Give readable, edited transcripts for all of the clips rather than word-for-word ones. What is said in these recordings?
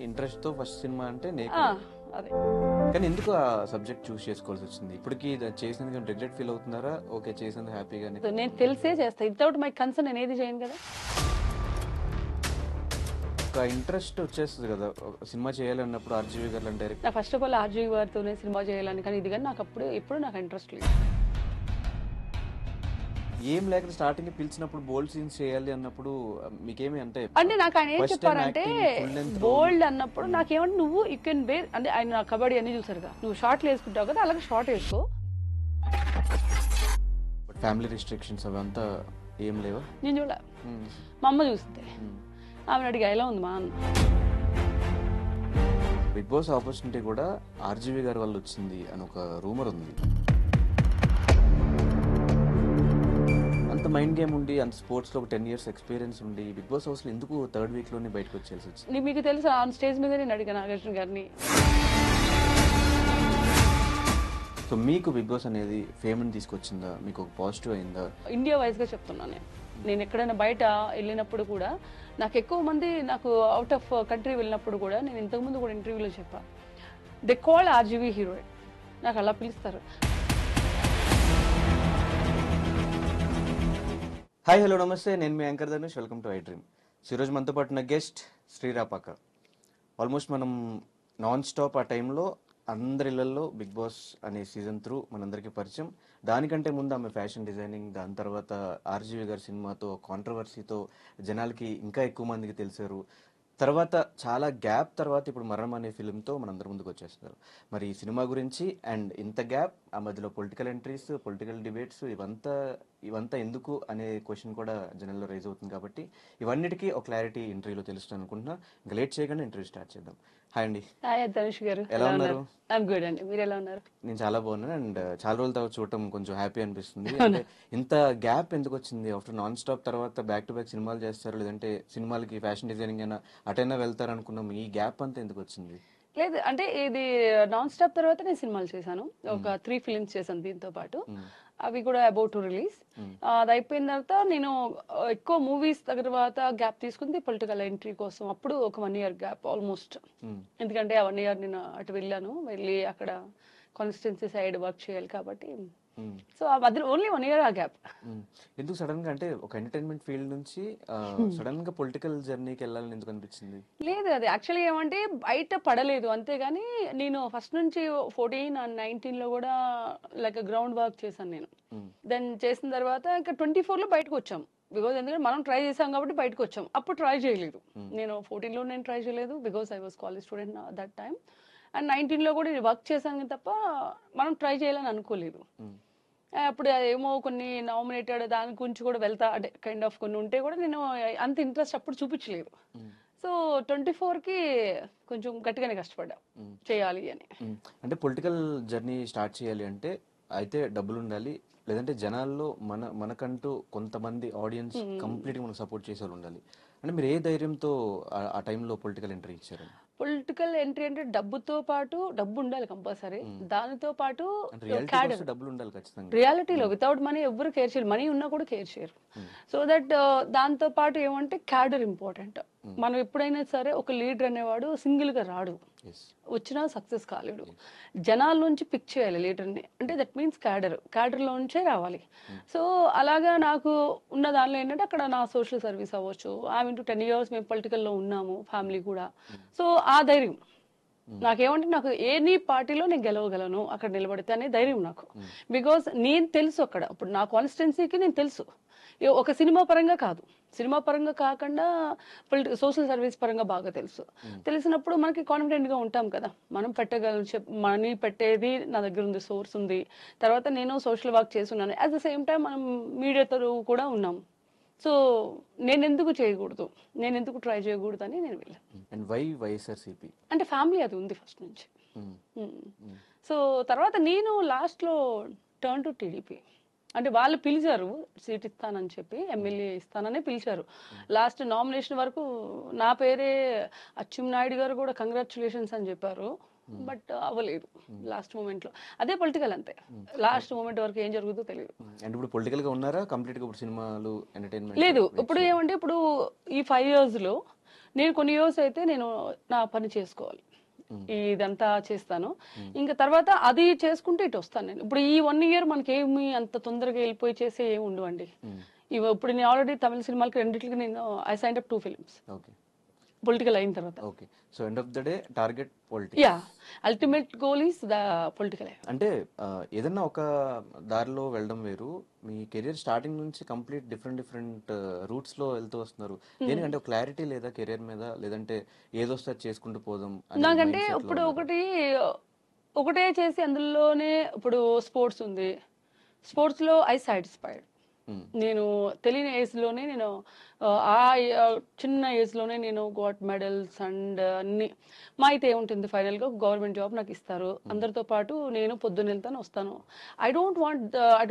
Interest తో first cinema అంటే అదే. కానీ ఎందుకు ఆ సబ్జెక్ట్ చూస్ చేసుకోవాల్సి వచ్చింది? ఇప్పటికి చేసినందుకు రిగ్రెట్ ఫీల్ అవుతున్నారా? ఓకే చేసినందుకు హ్యాపీగానే? నేను తెలిసే చేస్తా, వితౌట్ మై కన్సర్న్ నేను ఏది చేయను కదా. ఒక ఇంట్రెస్ట్ వచ్చేస్తుంది కదా సినిమా చేయాలన్నప్పుడు. ఆర్జీవి గారు డైరెక్ట్ నా ఫస్ట్ ఆఫ్ ఆల్ ఆర్జీవి గారితోనే సినిమా చేయాలని, కానీ ఇది కానీ నాకు ఎప్పుడు నాకు ఇంట్రెస్ట్ లేదు. ఏం లేక స్టార్టింగ్ పిలిచినప్పుడు బోల్డ్ సీన్స్ చేయాలి అన్నప్పుడు మీకేమి అంటే నాకు ఆయన ఏం చెప్పారంటే, బోల్డ్ అన్నప్పుడు నాకేమంటే నువ్వు యూ కెన్ వేర్ అంటే, ఆయన కబడ్డీ అన్ని చూసారుగా, నువ్వు షార్ట్లు వేసుకుంటావు కదా, అలాగే షార్ట్ వేసుకో. ఫ్యామిలీ రిస్ట్రిక్షన్స్ అవంతా ఏం లేవా? నేను చూడ, మా అమ్మ చూస్తే ఆమె అడిగా ఎలా ఉంది మా అన్న. బిగ్ బాస్ ఆపర్చునిటీ కూడా ఆర్జీవి గారి వల్ల వచ్చింది అని ఒక రూమర్ ఉంది. అంత మైండ్ గేమ్ ఉండి, అంత స్పోర్ట్స్ లో ఒక 10 years ఎక్స్పీరియన్స్ ఉండి బిగ్ బాస్ హౌస్ లో ఎందుకు థర్డ్ వీక్ లోనే బయటకు వచ్చేసి వచ్చింది? మీకు తెలుసు, ఆన్ స్టేజ్ మీద నేను అడిగా నాగార్జున గారిని. సో మీకు బిగ్ బాస్ అనేది ఫేమ్ తీసుకొచ్చిందా? మీకు ఒక పాజిటివ్ అయిందా? ఇండియా వైజ్ గా చెప్తున్నాను నేను ఎక్కడైనా బయట వెళ్ళినప్పుడు కూడా నాకు ఎక్కువ మంది నాకు అవుట్ ఆఫ్ కంట్రీ వెళ్ళినప్పుడు కూడా, నేను ఇంతకుముందు కూడా ఇంటర్వ్యూలో చెప్పా, దే కాల్ ఆర్జీవి హీరోయిన్, నాకు అలా పిలుస్తారు. హాయ్ హలో నమస్తే, నేను మీ anchor Dhanush. Welcome to I dream. ఈరోజు మనతో పాటు ఉన్న గెస్ట్ శ్రీరాపాక. ఆల్మోస్ట్ మనం నాన్ స్టాప్ ఆ టైంలో అందరిళ్లలో బిగ్ బాస్ అనే సీజన్ త్రూ మనందరికీ పరిచయం. దానికంటే ముందు ఆమె ఫ్యాషన్ డిజైనింగ్, దాని తర్వాత ఆర్జీవి గారి సినిమాతో కాంట్రవర్సీతో జనాలకి ఇంకా ఎక్కువ మందికి తెలిసారు. తర్వాత చాలా గ్యాప్ తర్వాత ఇప్పుడు మరణం అనే ఫిల్మ్తో మనందరి ముందుకు వచ్చేస్తున్నారు. మరి ఈ సినిమా గురించి అండ్ ఇంత గ్యాప్, ఆ మధ్యలో పొలిటికల్ ఎంట్రీస్, పొలిటికల్ డిబేట్స్, ఇవంతా ఎందుకు అనే క్వశ్చన్ కూడా జనంలో రైజ్ అవుతుంది. కాబట్టి ఇవన్నిటికీ ఒక క్లారిటీ ఇంటర్వ్యూలో తెలుస్తుంది అనుకుంటున్నా. ఇంకా లేట్ చేయకుండా ఇంటర్వ్యూ స్టార్ట్ చేద్దాం. హాయ్ అండి. హాయ్ ధనుష్ గారు, ఎలా ఉన్నారు? ఐఎమ్ గుడ్ అండి, మీరు ఎలా ఉన్నారు? నేను చాలా బాగున్నాను అండ్ చాలా రోజుల తర్వాత చూడటం కొంచెం హ్యాపీ అనిపిస్తుంది. అంటే ఇంత గ్యాప్ ఎందుకు వచ్చింది? ఆఫ్టర్ నాన్ స్టాప్ తర్వాత బ్యాక్ టు బ్యాక్ సినిమాలు చేస్తారు, లేదంటే సినిమాలకి ఫ్యాషన్ డిజైనింగ్ అయినా అటైనా వెళ్తారు అనుకున్నాం. ఈ గ్యాప్ అంతా ఎందుకు వచ్చింది? లేదు అంటే ఇది నాన్ స్టాప్ తర్వాత నేను సినిమాలు చేశాను, ఒక 3 ఫిలిమ్స్ చేశాను దీంతో పాటు. అవి కూడా అబౌట్ టు రిలీజ్. అది అయిపోయిన తర్వాత నేను ఎక్కువ మూవీస్ తర్వాత గ్యాప్ తీసుకుంది పొలిటికల్ ఎంట్రీ కోసం. అప్పుడు ఒక 1 year గ్యాప్ ఆల్మోస్ట్. ఎందుకంటే ఆ 1 year నేను అటు వెళ్ళి అక్కడ కాన్స్టిట్యున్సీ సైడ్ వర్క్ చేయాలి కాబట్టి. సో ఆ మధ్యలో ఓన్లీ 1 year ఆ గ్యాప్. ఎందుకు సడన్ గా, అంటే ఒక ఎంటర్టైన్మెంట్ ఫీల్డ్ నుంచి సడన్ గా పొలిటికల్ జర్నీకి వెళ్ళాలని ఎందుకు అనిపించింది? లేదు, అది యాక్చువల్లీ ఏమంటే బయట పడలేదు అంతేగాని, నేను ఫస్ట్ నుంచి 14 and 19 లో కూడా లైక్ గ్రౌండ్ వర్క్ చేశాను నేను. దెన్ చేసిన తర్వాత ఇంకా 24 లో బయటకు వచ్చాం. బికాజ్ ఎందుకంటే మనం ట్రై చేసాం కాబట్టి బయటకు వచ్చాం. అప్పుడు ట్రై చేయలేదు నేను. 14 లో నేను ట్రై చేయలేదు because I was college student that time. And 19 లో కూడా నేను వర్క్ చేశాను తప్ప మనం ట్రై చేయాలని అనుకోలేదు. అప్పుడు ఏమో కొన్ని నామినేటెడ్ దాని గురించి కూడా వెళ్తా, అంటే కైండ్ ఆఫ్ కొన్ని ఉంటే కూడా నేను అంత ఇంట్రెస్ట్ అప్పుడు చూపించలేదు. సో 24కి కొంచెం గట్టిగానే కష్టపడ్డా చేయాలి అని. అంటే పొలిటికల్ జర్నీ స్టార్ట్ చేయాలి అంటే అయితే డబ్బులు ఉండాలి, లేదంటే జనాల్లో మనకంటూ కొంతమంది ఆడియన్స్ కంప్లీట్గా మనకు సపోర్ట్ చేసే వాళ్ళు ఉండాలి. అంటే మీరు ఏ ధైర్యంతో ఆ టైంలో పొలిటికల్ ఎంట్రీ ఇచ్చారు? పొలిటికల్ ఎంట్రీ అంటే డబ్బుతో పాటు, డబ్బు ఉండాలి కంపల్సరీ, దానితో పాటు డబ్బులు ఉండాలి ఖచ్చితంగా. రియాలిటీలో వితౌట్ మనీ ఎవరు కేర్ చేయరు, మనీ ఉన్నా కూడా కేర్ చేయరు. సో దట్ దాంతో పాటు ఏమంటే క్యాడర్ ఇంపార్టెంట్. మనం ఎప్పుడైనా సరే ఒక లీడర్ అనేవాడు సింగిల్ గా రాడు, వచ్చినా సక్సెస్ కాలేడు. జనాల నుంచి పిక్ చేయాలి లీడర్ని, అంటే దట్ మీన్స్ క్యాడర్లో నుంచే రావాలి. సో అలాగా నాకు ఉన్న దానిలో ఏంటంటే అక్కడ నా సోషల్ సర్వీస్ అవ్వచ్చు, ఐ 10 years మేము పొలిటికల్లో ఉన్నాము, ఫ్యామిలీ కూడా. సో ఆ ధైర్యం నాకేమంటే, నాకు ఎనీ పార్టీలో నేను గెలవగలను అక్కడ నిలబడితే అనే ధైర్యం నాకు. బికాస్ నేను తెలుసు అక్కడ, ఇప్పుడు నా కాన్స్టిట్యున్సీకి నేను తెలుసు. ఒక సినిమా పరంగా కాదు, సినిమా పరంగా కాకుండా సోషల్ సర్వీస్ పరంగా బాగా తెలుసు. తెలిసినప్పుడు మనకి కాన్ఫిడెంట్గా ఉంటాం కదా, మనం పెట్టగలం. మనీ పెట్టేది నా దగ్గర ఉంది, సోర్స్ ఉంది. తర్వాత నేను సోషల్ వర్క్ చేస్తున్నాను, అట్ ద సేమ్ టైం మనం మీడియాతో కూడా ఉన్నాం. సో నేను ఎందుకు చేయకూడదు, నేను ఎందుకు ట్రై చేయకూడదు అని నేను వెళ్ళాను. అండ్ వై వైఎస్ఆర్సీపీ అంటే ఫ్యామిలీ అది ఉంది ఫస్ట్ నుంచి. సో తర్వాత నేను లాస్ట్లో టర్న్ టు టీడీపీ. అంటే వాళ్ళు పిలిచారు సీట్ ఇస్తానని చెప్పి, ఎమ్మెల్యే ఇస్తానని పిలిచారు. లాస్ట్ నామినేషన్ వరకు నా పేరే అచ్చెన్నాయుడు గారు కూడా కంగ్రాచులేషన్స్ అని చెప్పారు, బట్ అవ్వలేదు లాస్ట్ మూమెంట్ లో. అదే పొలిటికల్ అంతే, లాస్ట్ మూమెంట్ వరకు ఏం జరుగుతుందో తెలియదు. అండ్ ఇప్పుడు పొలిటికల్ గా ఉన్నారా కంప్లీట్ గా? ఇప్పుడు సినిమాలు ఎంటర్టైన్మెంట్ లేదు. ఇప్పుడు ఏమంటే ఇప్పుడు ఈ 5 years లో నేను కొన్ని ఇయర్స్ అయితే నేను నా పని చేసుకోవాలి, ఇదంతా చేస్తాను. ఇంకా తర్వాత అది చేసుకుంటే ఇటు వస్తాను నేను. ఇప్పుడు ఈ 1 year మనకేమి అంత తొందరగా వెళ్ళిపోయి చేసే ఏమి ఉండవండి. ఇప్పుడు నేను ఆల్రెడీ తమిళ సినిమాలకి రెండిట్లకి నేను I signed up 2 films okay political అయిన తర్వాత. Okay. So end of the day target politics. Yeah, ultimate goal is the political. అంటే ఏదన్నా ఒక దారిలో వెళ్ళడం వేరు, మీ కెరియర్ స్టార్టింగ్ నుంచి కంప్లీట్ డిఫరెంట్ రూట్స్లో వెళ్తూ వస్తున్నారు. దేనికంటే ఒక క్లారిటీ లేదా కెరియర్ మీద, లేదంటే ఏదొస్తే అది చేసుకుంటూ పోదాం అనే నాకంటే mindset లో ఇప్పుడు ఉన్నారా? ఒకటే చేసి అందులోనే ఇప్పుడు స్పోర్ట్స్ ఉంది, స్పోర్ట్స్లో ఐ సాటిస్ఫైడ్. నేను తెలియని ఏజ్లోనే నేను చిన్న ఏజ్లోనే నేను గాట్ మెడల్స్ అండ్ అన్ని. మా అయితే ఏముంటుంది, ఫైనల్గా గవర్నమెంట్ జాబ్ నాకు ఇస్తారు, అందరితో పాటు నేను పొద్దున్న వెళ్తాను వస్తాను. I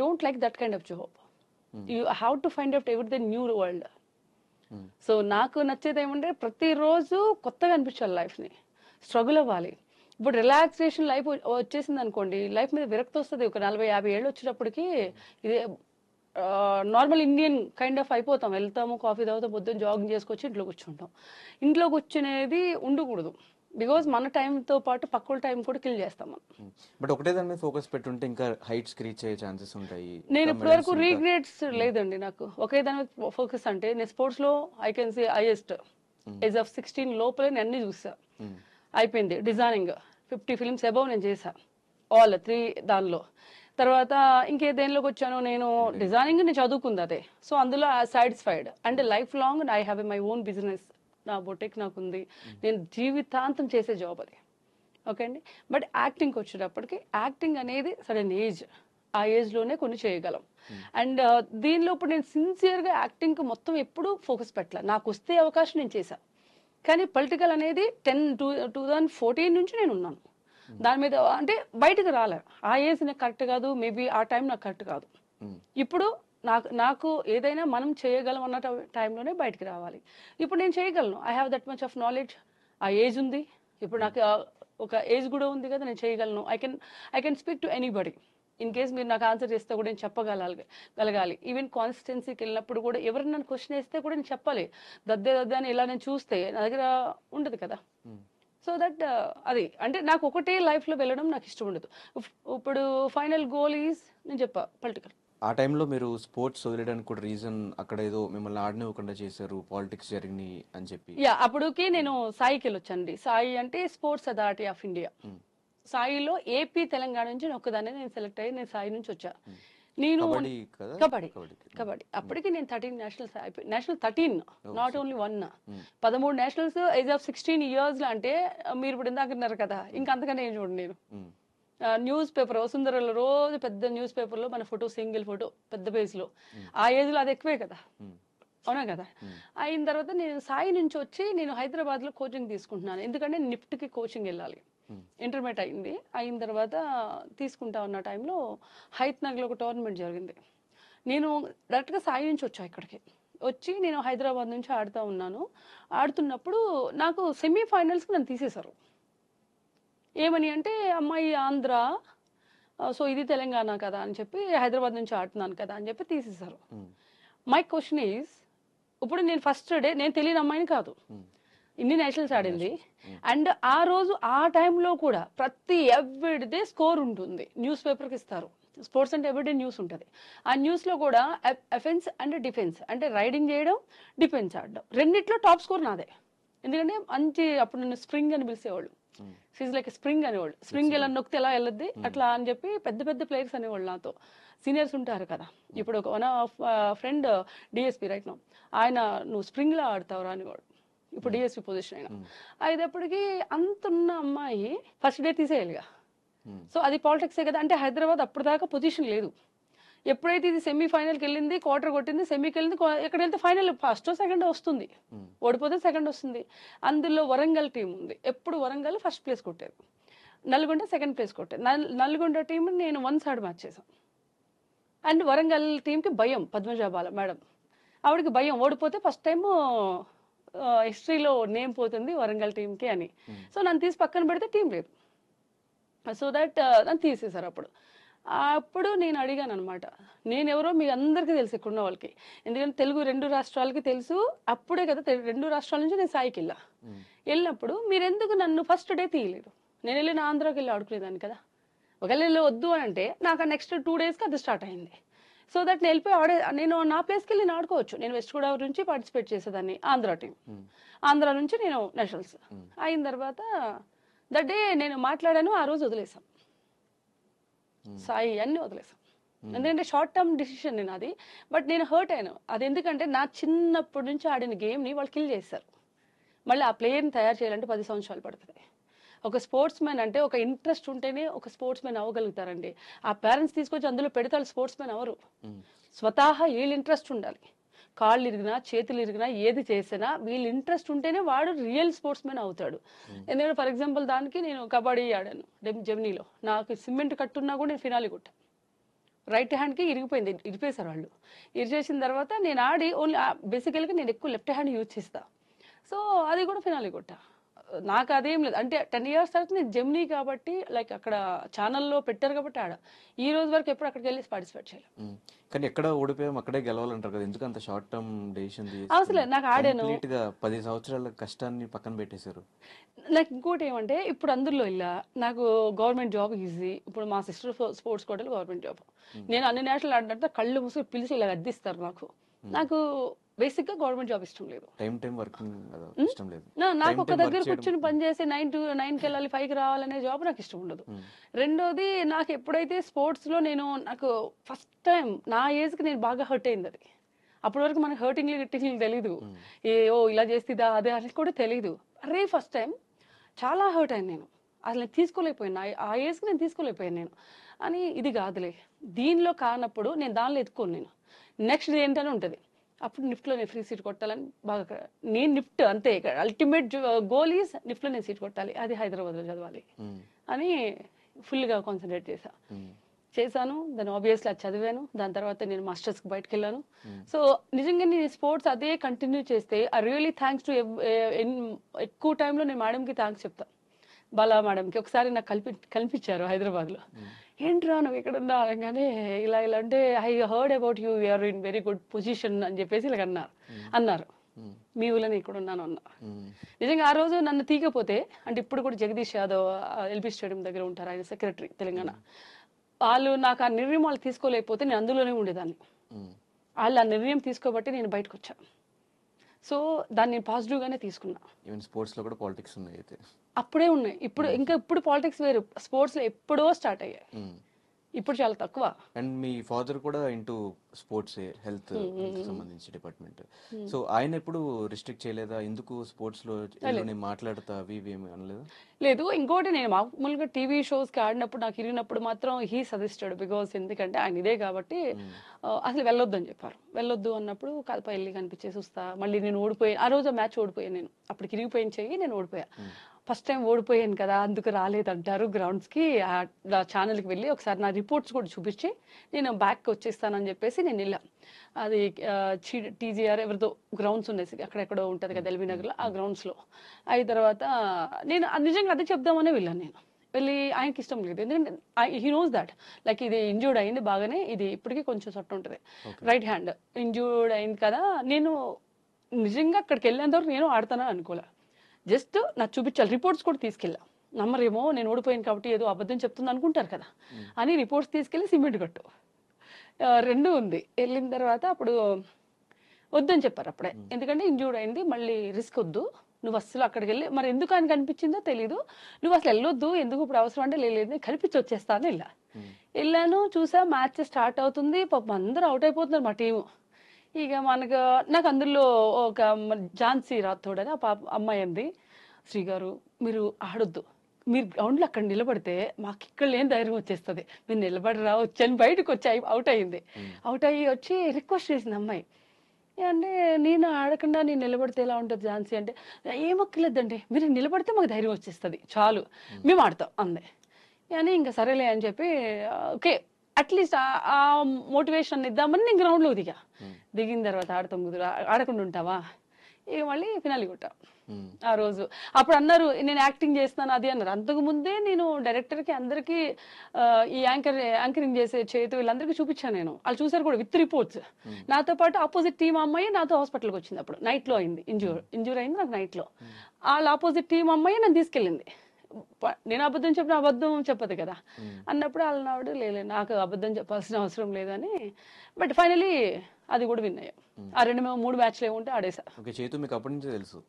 don't like that kind of job. You have to find out everything new world. So నాకు నచ్చేది ఏమంటే ప్రతిరోజు కొత్తగా అనిపించాలి, లైఫ్ని స్ట్రగుల్ అవ్వాలి. ఇప్పుడు రిలాక్సేషన్ లైఫ్ వచ్చేసింది అనుకోండి, లైఫ్ మీద విరక్తి వస్తుంది. ఒక 40-50 ఏళ్ళు వచ్చేటప్పటికి ఇదే నార్మల్ ఇండియన్ కైండ్ ఆఫ్ అయిపోతాం. వెళ్తాము, కాఫీ తాగుతాం, పొద్దున్న జాగింగ్ చేసుకొచ్చి ఇంట్లో కూర్చుంటాం. ఇంట్లో కూర్చునేది ఉండకూడదు, బికాజ్ మన టైంతో పాటు పక్కల టైం కూడా కిల్ చేస్తాం మనం. బట్ ఒకటే దాని మీద ఫోకస్ పెట్టుంటే ఇంకా హైట్స్ రీచ్ అయ్యే ఛాన్సెస్ ఉంటాయి. నేను ఇంకా ఇప్పటి వరకు medals ఇంకా రీగ్రెట్స్ లేదండి నాకు. ఒకే దాని మీద ఫోకస్ అంటే నేను స్పోర్ట్స్లో I can say highest age of 16 లోపలే నేను అన్ని చూసా. అయిపోయింది డిజైనింగ్ 50 films అబౌవ్ నేను చేశా, ఆల్ 3 దానిలో. తర్వాత ఇంకే దేనిలోకి వచ్చాను, నేను డిజైనింగ్ నేను చదువుకుంది అదే. సో అందులో satisfied and life long I have my own business, నా బొటెక్ నాకుంది, నేను జీవితాంతం చేసే జాబ్ అది. ఓకే అండి. బట్ యాక్టింగ్కి వచ్చేటప్పటికి యాక్టింగ్ అనేది సడన్ ఏజ్, ఆ ఏజ్లోనే కొన్ని చేయగలం. అండ్ దీనిలో ఇప్పుడు నేను సిన్సియర్గా యాక్టింగ్కి మొత్తం ఎప్పుడూ ఫోకస్ పెట్టలే, నాకు వస్తే అవకాశం నేను చేశాను. కానీ పొలిటికల్ అనేది 2014 నుంచి నేను ఉన్నాను దాని మీద. అంటే బయటకు రాలే, ఆ ఏజ్ నాకు కరెక్ట్ కాదు, మేబీ ఆ టైం నాకు కరెక్ట్ కాదు. ఇప్పుడు నాకు ఏదైనా మనం చేయగలం అన్న టైంలోనే బయటకు రావాలి. ఇప్పుడు నేను చేయగలను, I have that much of knowledge, ఆ ఏజ్ ఉంది. ఇప్పుడు నాకు ఒక ఏజ్ కూడా ఉంది కదా, నేను చేయగలను. I can speak to anybody. In case మీరు నాకు ఆన్సర్ చేస్తే కూడా నేను చెప్పగలగాలి. ఈవెన్ కాన్స్టిట్యున్సీకి వెళ్ళినప్పుడు కూడా ఎవరైనా నన్ను క్వశ్చన్ వేస్తే కూడా నేను చెప్పాలి. దద్దే అని ఇలా నేను చూస్తే నా దగ్గర ఉండదు కదా. సో దట్ అది అంటే నాకు ఒకటే లైఫ్లో వెళ్ళడం నాకు ఇష్టం ఉండదు. ఇప్పుడు ఫైనల్ గోల్ ఈజ్ నేను చెప్పా పొలిటికల్. ఆ టైంలో మీరు స్పోర్ట్స్ వదిలేయడానికి కూడా రీజన్, అక్కడ ఏదో మిమ్మల్ని ఆడనివ్వకుండా చేశారు, పాలిటిక్స్ జరిగినాయి అని చెప్పి. యా, అప్పటికి నేను సాయికి వెళ్ళొచ్చండి. సాయి అంటే స్పోర్ట్స్ అథారిటీ ఆఫ్ ఇండియా. సాయిలో ఏపీ తెలంగాణ నుంచి ఒక్కదాన్ని నేను సెలెక్ట్ అయ్యి నేను సాయి నుంచి వచ్చా. నేను కబడ్డీ అప్పటికి నేను 13 నేషనల్స్ అయిపోయి, national 13 not only 1, 13 nationals age of 16 years. అంటే మీరు ఇప్పుడు ఇందాక అన్నారు కదా, ఇంకా అంతకనే ఏం చూడండి. నేను న్యూస్ పేపర్ వసుంధరలో రోజు పెద్ద న్యూస్ పేపర్లో మన ఫోటో, సింగిల్ ఫోటో పెద్ద పేజ్లో, ఆ ఏజ్లో అది ఎక్కువే కదా, అవునా కదా. అయిన తర్వాత నేను సాయి నుంచి వచ్చి నేను హైదరాబాద్లో కోచింగ్ తీసుకుంటున్నాను, ఎందుకంటే నిఫ్ట్కి కోచింగ్ వెళ్ళాలి. ఇంటర్మీడియట్ అయిన తర్వాత తీసుకుంటా ఉన్న టైంలో హైత్నగర్లో ఒక టోర్నమెంట్ జరిగింది. నేను డైరెక్ట్గా సాయి నుంచి వచ్చా, ఇక్కడికి వచ్చి నేను హైదరాబాద్ నుంచి ఆడుతూ ఉన్నాను. ఆడుతున్నప్పుడు నాకు సెమీఫైనల్స్కి నన్ను తీసేశారు. ఏమని అంటే, అమ్మాయి ఆంధ్ర, సో ఇది తెలంగాణ కదా అని చెప్పి, హైదరాబాద్ నుంచి ఆడుతున్నాను కదా అని చెప్పి తీసేశారు. మై క్వశ్చన్ ఈజ్, ఇప్పుడు నేను ఫస్ట్ డే నేను తెలియని అమ్మాయిని కాదు, ఇన్ని నేషనల్స్ ఆడింది. అండ్ ఆ రోజు ఆ టైంలో కూడా ప్రతి ఎవ్రీడే స్కోర్ ఉంటుంది, న్యూస్ పేపర్కి ఇస్తారు. స్పోర్ట్స్ అంటే ఎవ్రీడే న్యూస్ ఉంటుంది. ఆ న్యూస్లో కూడా అఫెన్స్ అండ్ డిఫెన్స్, అంటే రైడింగ్ చేయడం, డిఫెన్స్ ఆడడం, రెండిట్లో టాప్ స్కోర్ నాదే. ఎందుకంటే మంచి, అప్పుడు నన్ను స్ప్రింగ్ అని పిలిచేవాళ్ళు, షీజ్ లైక్ స్ప్రింగ్ అనేవాళ్ళు. స్ప్రింగ్ ఎలా నొక్కితే ఎలా వెళ్ళద్ది అట్లా అని చెప్పి పెద్ద పెద్ద ప్లేయర్స్ అనేవాళ్ళు నాతో. సీనియర్స్ ఉంటారు కదా, ఇప్పుడు ఒక one of friend DSP right now, ఆయన నువ్వు స్ప్రింగ్లో ఆడతావురా అనేవాడు, ఇప్పుడు డిఎస్పీ పొజిషన్ అయినా. అయినప్పటికీ అంతున్న అమ్మాయి ఫస్ట్ డే తీసేయాలిగా. సో అది పాలిటిక్సే కదా. అంటే హైదరాబాద్ అప్పటిదాకా పొజిషన్ లేదు. ఎప్పుడైతే ఇది సెమీఫైనల్కి వెళ్ళింది, క్వార్టర్ కొట్టింది, సెమీకి వెళ్ళింది, ఎక్కడ వెళ్తే ఫైనల్ ఫస్ట్ సెకండ్ వస్తుంది, ఓడిపోతే సెకండ్ వస్తుంది. అందులో వరంగల్ టీం ఉంది, ఎప్పుడు వరంగల్ ఫస్ట్ ప్లేస్ కొట్టేది, నల్గొండ సెకండ్ ప్లేస్ కొట్టేది. నల్గొండ టీం నేను 1 side మ్యాచ్ చేశాను. అండ్ వరంగల్ టీంకి భయం, పద్మజాబాల మేడం, ఆవిడకి భయం, ఓడిపోతే ఫస్ట్ టైం హిస్టరీలో నేమ్ పోతుంది వరంగల్ టీంకి అని. సో నన్ను తీసి పక్కన పెడితే టీం లేదు, సో దట్ నన్ను తీసేశారు. అప్పుడు అప్పుడు నేను అడిగాను అనమాట, నేనెవరో మీ అందరికీ తెలుసు ఇక్కడున్న వాళ్ళకి, ఎందుకంటే తెలుగు 2 రాష్ట్రాలకి తెలుసు. అప్పుడే కదా 2 రాష్ట్రాల నుంచి నేను సాయికి వెళ్ళినప్పుడు మీరెందుకు నన్ను ఫస్ట్ డే తీయలేదు? నేను వెళ్ళిన ఆంధ్రాకి వెళ్ళి ఆడుకునేదాన్ని కదా. ఒకవేళ వీళ్ళు వద్దు అని అంటే నాకు నెక్స్ట్ 2 డేస్కి అది స్టార్ట్ అయింది. సో దట్ నేను వెళ్ళిపోయి నేను నా ప్లేస్కి వెళ్ళి నేను ఆడుకోవచ్చు. నేను వెస్ట్ గోదావరి నుంచి పార్టిసిపేట్ చేసేదాన్ని, ఆంధ్ర టీం. ఆంధ్ర నుంచి నేను నేషనల్స్ అయిన తర్వాత దట్ డే నేను మాట్లాడాను, ఆ రోజు వదిలేసాం సాయి అన్ని వదిలేసాం. ఎందుకంటే షార్ట్ టర్మ్ డిసిషన్ నేను అది. బట్ నేను హర్ట్ అయ్యాను. అది ఎందుకంటే నా చిన్నప్పటి నుంచి ఆడిన గేమ్ని వాళ్ళు కిల్ చేశారు. మళ్ళీ ఆ ప్లేయర్ని తయారు చేయాలంటే 10 సంవత్సరాలు పడుతుంది. ఒక స్పోర్ట్స్ మ్యాన్ అంటే ఒక ఇంట్రెస్ట్ ఉంటేనే ఒక స్పోర్ట్స్ మ్యాన్ అవ్వగలుగుతారండి. ఆ పేరెంట్స్ తీసుకొచ్చి అందులో పెడతారు స్పోర్ట్స్ మ్యాన్ అవరు. స్వతహా వీళ్ళు ఇంట్రెస్ట్ ఉండాలి. కాళ్ళు ఇరిగినా చేతులు ఇరిగినా ఏది చేసినా వీళ్ళు ఇంట్రెస్ట్ ఉంటేనే వాడు రియల్ స్పోర్ట్స్ మ్యాన్ అవుతాడు. ఎందుకంటే ఫర్ ఎగ్జాంపుల్ దానికి నేను కబడ్డీ ఆడాను జెమినీలో. నాకు సిమెంట్ కట్టున్నా కూడా నేను ఫినాలి కొట్టాను. రైట్ హ్యాండ్కి ఇరిగిపోయింది, ఇరిపేశారు వాళ్ళు. ఇరిచేసిన తర్వాత నేను ఆడి ఓన్లీ బేసికల్గా నేను ఎక్కువ లెఫ్ట్ హ్యాండ్ యూజ్ చేస్తా. సో అది కూడా ఫినాలి కొట్టా. నాకు అదేం లేదు. అంటే 10 years తర్వాత నేను జెమినీ కాబట్టి లైక్ అక్కడ ఛానల్లో పెట్టారు కాబట్టి ఆడ. ఈ రోజు వరకు ఎప్పుడు అక్కడికి వెళ్ళి పార్టిసిపేట్ చేయలేదు. కానీ ఎక్కడ ఓడిపోయాం అక్కడే గెలవాలంటారు కదా, ఎందుకు అంత షార్ట్ టర్మ్ డెసిషన్ అసలు నాకు ఆడాను. కంప్లీట్ గా 10 సంవత్సరాల కష్టాన్ని పక్కన పెట్టేశారు. నాకు ఇంకోటి ఏమంటే ఇప్పుడు అందులో ఇలా నాకు గవర్నమెంట్ జాబ్ ఈజీ. ఇప్పుడు మా సిస్టర్ స్పోర్ట్స్ కోటలో గవర్నమెంట్ జాబ్. నేను అన్ని నేషనల్ ఆడినట్టు కళ్ళు మూసి పిలిచి ఇలా అద్దిస్తారు నాకు. నాకు బేసిక్ గా గవర్నమెంట్ జాబ్ ఇష్టం లేదు. టైం వర్కింగ్ ఇష్టం లేదు. నాకు ఒక దగ్గర కూర్చొని పని చేసి 9 వెళ్ళాలి 5కి రావాలనే జాబ్ నాకు ఇష్టం ఉండదు. రెండోది నాకు ఎప్పుడైతే స్పోర్ట్స్ లో నాకు ఫస్ట్ టైం నా ఏజ్ కి నేను బాగా హర్ట్ అయింది. అది అప్పటి వరకు మనకి హర్టింగ్లీ గిట్టింగ్లీ తెలీదు. ఇలా చేస్తుందా అదే అని కూడా తెలీదు. అరే ఫస్ట్ టైం చాలా హర్ట్ అయ్యాను నేను. అసలు నేను తీసుకోలేకపోయాను, ఆ ఏజ్కి నేను తీసుకోలేకపోయాను నేను అని. ఇది కాదులే దీనిలో కానప్పుడు నేను దానిలో ఎత్తుకోను. నేను నెక్స్ట్ ఏంటనే ఉంటుంది. అప్పుడు నిఫ్ట్లో నేను ఫ్రీ సీట్ కొట్టాలని బాగా, నేను నిఫ్ట్ అంతే అల్టిమేట్ గోల్ ఈజ్ నిఫ్ట్లో నేను సీట్ కొట్టాలి, అది హైదరాబాద్లో చదవాలి అని ఫుల్గా కాన్సన్ట్రేట్ చేశాను. దాన్ని ఆబ్వియస్లీ అది చదివాను. దాని తర్వాత నేను మాస్టర్స్కి బయటకు వెళ్ళాను. సో నిజంగా నేను స్పోర్ట్స్ అదే కంటిన్యూ చేస్తే ఐ రియలీ థ్యాంక్స్ టు ఎక్కువ టైంలో నేను మేడంకి థ్యాంక్స్ చెప్తాను. బాలా మేడంకి ఒకసారి నాకు కల్పించారు హైదరాబాద్లో. ఏంట్రా నువ్వు ఇక్కడ ఉన్నా అనగానే ఇలా అంటే I heard about you you're in very good position అని చెప్పేసి ఇలా అన్నారు. మీ ఊళ్ళని ఇక్కడ ఉన్నాను అన్న. నిజంగా ఆ రోజు నన్ను తీయకపోతే, అంటే ఇప్పుడు కూడా జగదీష్ యాదవ్ ఎల్బీ స్టేడియం దగ్గర ఉంటారు, ఆయన సెక్రటరీ తెలంగాణ. వాళ్ళు నాకు ఆ నిర్ణయం వాళ్ళు తీసుకోలేకపోతే నేను అందులోనే ఉండేదాన్ని. వాళ్ళు ఆ నిర్ణయం తీసుకోబట్టి నేను బయటకు వచ్చాను. సో దాన్ని పాజిటివ్గానే తీసుకున్నా. ఈవెన్ స్పోర్ట్స్లో కూడా పాలిటిక్స్ ఉన్నాయి అయితే అప్పుడే ఉన్నాయి. ఇప్పుడు పాలిటిక్స్ వేరు, స్పోర్ట్స్లో ఎప్పుడో స్టార్ట్ అయ్యాయి, ఇప్పుడు చాలా తక్కువ. అండ్ మీ ఫాదర్ కూడా ఇంటూ స్పోర్ట్స్ హెల్త్ సంబంధించి డిపార్ట్మెంట్. సో ఆయన ఎప్పుడు రిస్ట్రిక్ట్ చేయలేదా, ఎందుకు స్పోర్ట్స్ లో మాట్లాడతా అవి ఏమి అనలేదా? లేదు. ఇంకోటి నేను మామూలుగా టీవీ షోస్కి ఆడినప్పుడు నాకు ఇరిగినప్పుడు మాత్రం హీ సజెస్టెడ్, బికాస్ ఎందుకంటే ఆయన ఇదే కాబట్టి అసలు వెళ్ళొద్దు అని చెప్పారు. వెళ్ళొద్దు అన్నప్పుడు కలప వెళ్ళి కనిపించేసి వస్తా. మళ్ళీ నేను ఓడిపోయాను, ఆ రోజు మ్యాచ్ ఓడిపోయాను. నేను అప్పుడు ఇరిగిపోయిన చెయ్యి, నేను ఓడిపోయా. ఫస్ట్ టైం ఓడిపోయాను కదా అందుకు రాలేదంటారు గ్రౌండ్స్కి. ఛానల్కి వెళ్ళి ఒకసారి నా రిపోర్ట్స్ కూడా చూపించి నేను బ్యాక్ వచ్చేస్తానని చెప్పేసి నేను వెళ్ళా. అది టీజీఆర్ ఎవరితో గ్రౌండ్స్ ఉన్నాయి అక్కడెక్కడో ఉంటుంది కదా ఎల్బీ నగర్లో, ఆ గ్రౌండ్స్లో. అయిన తర్వాత నేను నిజంగా అదే చెప్దామనే వెళ్ళాను. నేను వెళ్ళి ఆయనకి ఇష్టం లేదు, ఎందుకంటే హీ నోస్ దాట్ లైక్ ఇది ఇంజూర్డ్ అయింది బాగానే, ఇది ఇప్పటికీ కొంచెం సొట్టు ఉంటుంది రైట్ హ్యాండ్, ఇంజూర్డ్ అయింది కదా. నేను నిజంగా అక్కడికి వెళ్ళేంత వరకు నేను ఆడతానని అనుకోలే. జస్ట్ నాకు చూపించాలి, రిపోర్ట్స్ కూడా తీసుకెళ్ళా. నమ్మరేమో నేను ఓడిపోయాను కాబట్టి ఏదో అబద్ధం చెప్తుంది అనుకుంటారు కదా అని రిపోర్ట్స్ తీసుకెళ్ళి సిమెంట్ కట్టు 2 ఉంది. వెళ్ళిన తర్వాత అప్పుడు వద్దని చెప్పారు అప్పుడే, ఎందుకంటే ఇంజూర్డ్ అయింది, మళ్ళీ రిస్క్ వద్దు, నువ్వు అసలు అక్కడికి వెళ్ళి, మరి ఎందుకు ఆయన కనిపించిందో తెలీదు, నువ్వు అసలు వెళ్ళొద్దు, ఎందుకు ఇప్పుడు అవసరం అంటే లేదు కనిపించి వచ్చేస్తాను. వెళ్ళాను, చూసా మ్యాచ్ స్టార్ట్ అవుతుంది, పాపం అందరూ అవుట్ అయిపోతున్నారు మా టీము. ఇక నాకు అందులో ఒక ఝాన్సీ రాథోడ్ అని ఆ అమ్మాయి అంది, శ్రీ గారు మీరు ఆడొద్దు, మీరు గ్రౌండ్లో అక్కడ నిలబడితే మాకు ఇక్కడ లేని ధైర్యం వచ్చేస్తుంది, మీరు నిలబడి రావచ్చు అని బయటకు వచ్చి అవుట్ అయ్యింది. అవుట్ అయ్యి వచ్చి రిక్వెస్ట్ చేసింది అమ్మాయి. అంటే నేను ఆడకుండా నేను నిలబడితే ఎలా ఉంటుంది ఝాన్సీ అంటే, ఏమక్కర్లేదండి మీరు నిలబడితే మాకు ధైర్యం వచ్చేస్తుంది చాలు, మేము ఆడతాం అందే. అని ఇంకా సరేలే అని చెప్పి ఓకే అట్లీస్ట్ ఆ మోటివేషన్ ఇద్దామని నేను గ్రౌండ్లో దిగిన తర్వాత ఆడతాం కుదురు, ఆడకుండా ఉంటావా, ఇక మళ్ళీ ఫినాలి కొట్టా మ్మ్. ఆ రోజు. అప్పుడు అన్నారు నేను యాక్టింగ్ చేస్తాను అది అన్నారు. అంతకు ముందే నేను డైరెక్టర్కి అందరికీ ఈ యాంకరింగ్ చేసే చేతు వీళ్ళందరికీ చూపించాను నేను. వాళ్ళు చూసారు కూడా విత్ రిపోర్ట్స్. నాతో పాటు ఆపోజిట్ టీం అమ్మాయి నాతో హాస్పిటల్కి వచ్చింది. అప్పుడు నైట్లో అయింది, ఇంజూర్ అయింది నాకు నైట్లో. వాళ్ళ ఆపోజిట్ టీం అమ్మాయి నన్ను తీసుకెళ్ళింది. నేను అబద్ధం చెప్పిన అబద్ధం చెప్పదు కదా అన్నప్పుడు వాళ్ళ లేదు నాకు అబద్ధం చెప్పాల్సిన అవసరం లేదని. బట్ ఫైనలీ అది కూడా విన్ అయ్యాం. ఆ 2-3 మ్యాచ్లు ఏముంటే ఆడేసా. ఓకే, చైతు మీకు అప్పటి నుంచే తెలుసు.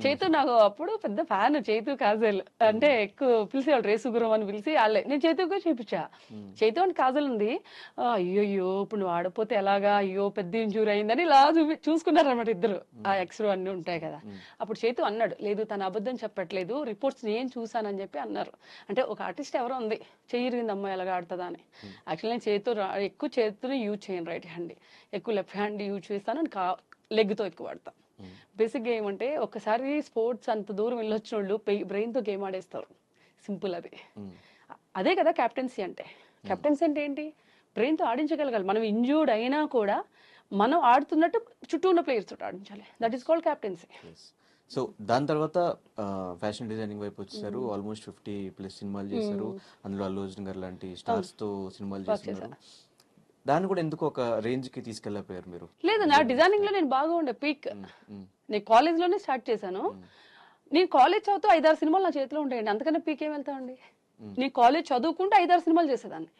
చైతు నాకు అప్పుడు పెద్ద ఫ్యాన్. చైతు కాజల్ అంటే ఎక్కువ పిలిచేవాళ్ళు, రేసు గురం అని పిలిచి వాళ్ళే. నేను చైతుగా చూపించా. చైతు అని కాజల్ ఉంది. అయ్యో ఇప్పుడు నువ్వు ఆడపోతే ఎలాగా, అయ్యో పెద్ద ఇంజూరీ అయిందని ఇలా చూసుకున్నారు అనమాట ఇద్దరు. ఆ ఎక్స్రో అన్ని ఉంటాయి కదా. అప్పుడు చైతు అన్నాడు లేదు తన అబద్ధం చెప్పట్లేదు, రిపోర్ట్స్ నేను చూసానని చెప్పి అన్నారు. అంటే ఒక ఆర్టిస్ట్ ఎవరో ఉంది చెయ్యిరిగింది అమ్మాయి ఎలాగా ఆడుతుందా అని. యాక్చువల్లీ నేను ఎక్కువ చేతుని యూజ్ చేయను, రైట్ హ్యాండ్ ఎక్కువ లెఫ్ట్ హ్యాండ్ యూజ్ చేస్తాను. లెగ్తో ఎక్కువ ఆడతా. బేసిక్గా ఏమంటే ఒకసారి స్పోర్ట్స్ అంత దూరం వెళ్ళొచ్చిన వాళ్ళు బ్రెయిన్తో గేమ్ ఆడేస్తారు. సింపుల్ అది. అదే కదా క్యాప్టెన్సీ అంటే. క్యాప్టెన్సీ అంటే ఏంటి? బ్రెయిన్తో ఆడించగలగాలి. మనం ఇంజూర్డ్ అయినా కూడా మనం ఆడుతున్నట్టు చుట్టూ ఉన్న ప్లేయర్స్ తోటి ఆడించాలి. That is called captaincy. So దాని తర్వాత ఫ్యాషన్ డిజైనింగ్ వైపు వచ్చేసారు. ఆల్మోస్ట్ 50+ సినిమాలు చేశారు. అందులో అల్లు అర్జున్ గారు లాంటి స్టార్స్ తో సినిమాలు చేస్తున్నారు. దాన్ని కూడా ఎందుకు ఒక రేంజ్ కి తీసుకెళ్ళిపోయారు మీరు? లేదు, నా డిజైనింగ్ లో నేను బాగా ఉండే పీక్. నేను కాలేజ్ లోనే స్టార్ట్ చేశాను. నేను కాలేజ్ చదువుతూ 5-6 సినిమాలు నా చేతిలో ఉంటాయండి. అంతకన్నా పీక్ ఏం వెళ్తామండి. నేను కాలేజ్ చదువుకుంటూ 5-6 సినిమాలు చేసేదాన్ని.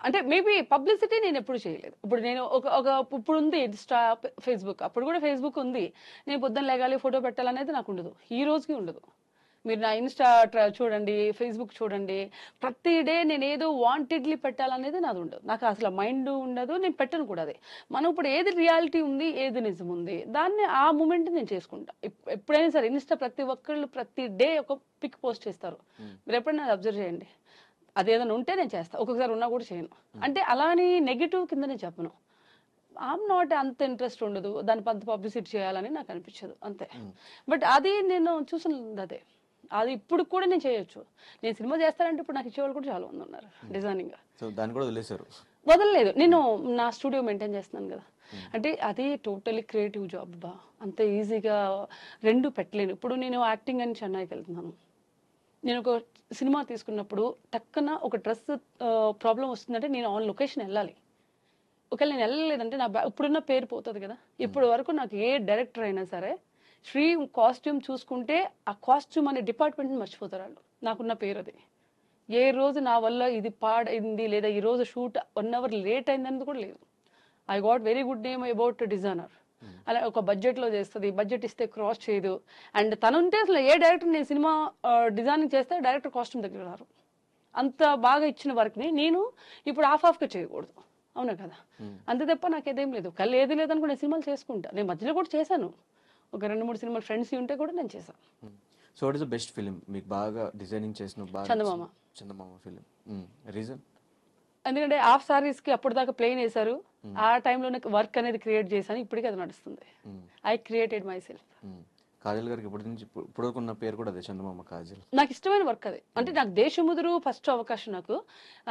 అంటే మేబీ పబ్లిసిటీ నేను ఎప్పుడు చేయలేదు. ఇప్పుడు నేను ఇప్పుడు ఉంది ఇన్స్టా, ఫేస్బుక్. అప్పుడు కూడా ఫేస్బుక్ ఉంది. నేను పొద్దున్న లేగాలి ఫోటో పెట్టాలనేది నాకు ఉండదు, ఈ రోజుకి ఉండదు. మీరు నా ఇన్స్టా చూడండి, ఫేస్బుక్ చూడండి, ప్రతి డే నేను ఏదో వాంటెడ్లీ పెట్టాలనేది నాది ఉండదు. నాకు అసలు మైండ్ ఉండదు, నేను పెట్టను కూడా. అది మనం ఇప్పుడు ఏది రియాలిటీ ఉంది, ఏది నిజం ఉంది, దాన్ని ఆ మూమెంట్ నేను చేసుకుంటా. ఎప్పుడైనా సరే ఇన్స్టా ప్రతి ఒక్కళ్ళు ప్రతి డే ఒక పిక్ పోస్ట్ చేస్తారు. మీరు ఎప్పుడైనా అబ్జర్వ్ చేయండి. అదేదైనా ఉంటే నేను చేస్తాను, ఒక్కొక్కసారి ఉన్నా కూడా చేయను. అంటే అలాని నెగిటివ్ కింద నేను చెప్పను. ఐఎమ్ నాట్ అంత ఇంట్రెస్ట్ ఉండదు దాని అంత పబ్లిసిటీ చేయాలని నాకు అనిపించదు అంతే. బట్ అది నేను చూసినది అదే. అది ఇప్పుడు కూడా నేను చేయొచ్చు. నేను సినిమా చేస్తానంటే ఇప్పుడు నాకు ఇచ్చేవాళ్ళు కూడా చాలా మంది ఉన్నారు డిజైనింగ్. సో దాన్ని కూడా వదిలేశారు? వదలలేదు, నేను నా స్టూడియో మెయింటైన్ చేస్తున్నాను కదా. అంటే అది టోటలీ క్రియేటివ్ జాబ్ బా. అంత ఈజీగా రెండు పెట్టలేను. ఇప్పుడు నేను యాక్టింగ్ అని చెన్నైకి వెళ్తున్నాను. నేను ఒక సినిమా తీసుకున్నప్పుడు టక్కన ఒక డ్రెస్ ప్రాబ్లం వస్తుందంటే నేను ఆన్ లొకేషన్ వెళ్ళాలి. ఒకవేళ నేను వెళ్ళలేదంటే నా ఇప్పుడున్న పేరు పోతుంది కదా. ఇప్పటి వరకు నాకు ఏ డైరెక్టర్ అయినా సరే శ్రీ కాస్ట్యూమ్ చూసుకుంటే ఆ కాస్ట్యూమ్ అనే డిపార్ట్మెంట్ని మర్చిపోతారు వాళ్ళు. నాకున్న పేరు అది. ఏ రోజు నా వల్ల ఇది పాడైంది లేదా ఈ రోజు షూట్ 1 hour లేట్ అయిందని కూడా లేదు. I got very good name about designer. అలా ఒక బడ్జెట్లో చేస్తుంది, బడ్జెట్ ఇస్తే క్రాస్ చేయదు. అండ్ తనుంటే అసలు ఏ డైరెక్టర్ నేను సినిమా డిజైనింగ్ చేస్తే డైరెక్టర్ కాస్ట్యూమ్ దగ్గర రారు. అంత బాగా ఇచ్చిన వర్క్ని నేను ఇప్పుడు హాఫ్గా చేయకూడదు, అవునా కదా. అంతే తప్ప నాకేదేం లేదు. కళ్ళు ఏది లేదనుకో నేను సినిమాలు చేసుకుంటా. నేను మధ్యలో కూడా చేశాను, ఒక 2-3 సినిమాలు ఫ్రెండ్స్ ఉంటే కూడా నేను చేశాను. So what is the best film మీకు బాగా డిజైనింగ్ చేసిన? చందమామ. చందమామ ఫిలిం. రీజన్? ఎందుకంటే హాఫ్ సారీస్కి అప్పుడు దాకా ప్లెయిన్ వేశారు. ఆ టైంలోనే వర్క్ అనేది క్రియేట్ చేశాను. ఇప్పటికీ అది నడుస్తుంది. I created my self. Kajal గారికి ఇప్పటి నుంచి ఇప్పుడున్న పేరు కూడా అదే, చందమామ కాజల్. నాకు ఇష్టమైన వర్క్ అది. అంటే నాకు దేశముదురు ఫస్ట్ అవకాశం నాకు.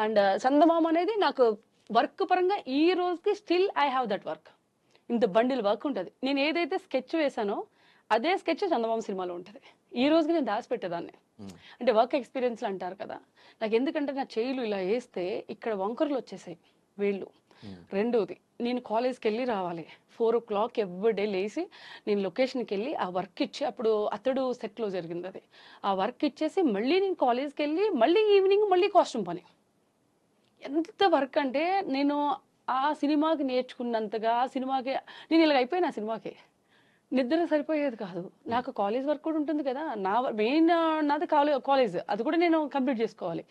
అండ్ చందమామ అనేది నాకు వర్క్ పరంగా ఈ రోజుకి still I have that work. ఇంత బండిల్ వర్క్ ఉంటుంది. నేను ఏదైతే స్కెచ్ వేసానో అదే స్కెచ్ చందమామ సినిమాలో ఉంటుంది. ఈ రోజుకి నేను దాచిపెట్టేదాన్ని. అంటే వర్క్ ఎక్స్పీరియన్స్లు అంటారు కదా. నాకు ఎందుకంటే నా చేయిలు ఇలా వేస్తే ఇక్కడ వంకర్లు వచ్చేసాయి వేళ్ళు. రెండోది నేను కాలేజ్కి వెళ్ళి రావాలి. 4 o'clock ఎవ్రీడే లేచి నేను లొకేషన్కి వెళ్ళి ఆ వర్క్ ఇచ్చి, అప్పుడు అతడు సెట్లో జరిగింది అది, ఆ వర్క్ ఇచ్చేసి మళ్ళీ నేను కాలేజ్కి వెళ్ళి మళ్ళీ ఈవినింగ్ మళ్ళీ కాస్ట్యూమ్ పని. ఎంత వర్క్ అంటే నేను ఆ సినిమాకి నేర్చుకున్నంతగా ఆ సినిమాకి నేను ఇలాగ అయిపోయాను. ఆ సినిమాకి నిద్ర సరిపోయేది కాదు. నాకు కాలేజ్ వర్క్ కూడా ఉంటుంది కదా. నా మెయిన్ నాది కాలేజ్, అది కూడా నేను కంప్లీట్ చేసుకోవాలి.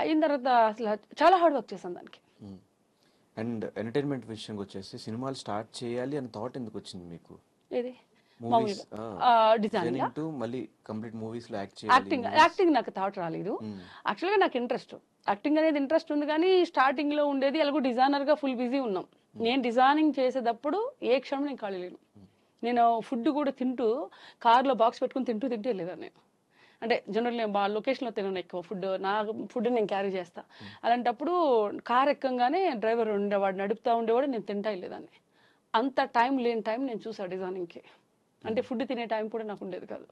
అయిన తర్వాత అసలు చాలా హార్డ్ వర్క్ చేశాను దానికి. అండ్ ఎంటర్టైన్మెంట్ విషయంకి వచ్చేసి సినిమాలు స్టార్ట్ చేయాలి అని థాట్ ఎందుకు వచ్చింది మీకు? ఏది మూవీస్ డిజైనింగ్ టు మళ్ళీ కంప్లీట్ మూవీస్ లో యాక్టింగ్ నాకు థాట్ రాలేదు. యాక్చువల్గా నాకు ఇంట్రెస్ట్, యాక్టింగ్ అనేది ఇంట్రెస్ట్ ఉంది. కానీ స్టార్టింగ్ లో ఉండేది ఎలాగో డిజైనర్ గా ఫుల్ బిజీ ఉన్నాం. నేను డిజైనింగ్ చేసేటప్పుడు ఏ క్షణం నేను ఖాళీ లేను. నేను ఫుడ్ కూడా తింటూ కార్లో బాక్స్ పెట్టుకుని తింటూ వెళ్ళేదాన్ని నేను. అంటే జనరల్ నేను లొకేషన్లో తినను ఎక్కువ ఫుడ్. నా ఫుడ్ నేను క్యారీ చేస్తా. అలాంటప్పుడు కార్ ఎక్కంగానే డ్రైవర్ ఉండేవాడు, నడుపుతా ఉండేవాడు, నేను తింటా వెళ్ళేదాన్ని. అంత టైం లేని టైం నేను చూసాను డిజైనింగ్కి. అంటే ఫుడ్ తినే టైం కూడా నాకు ఉండేది కాదు.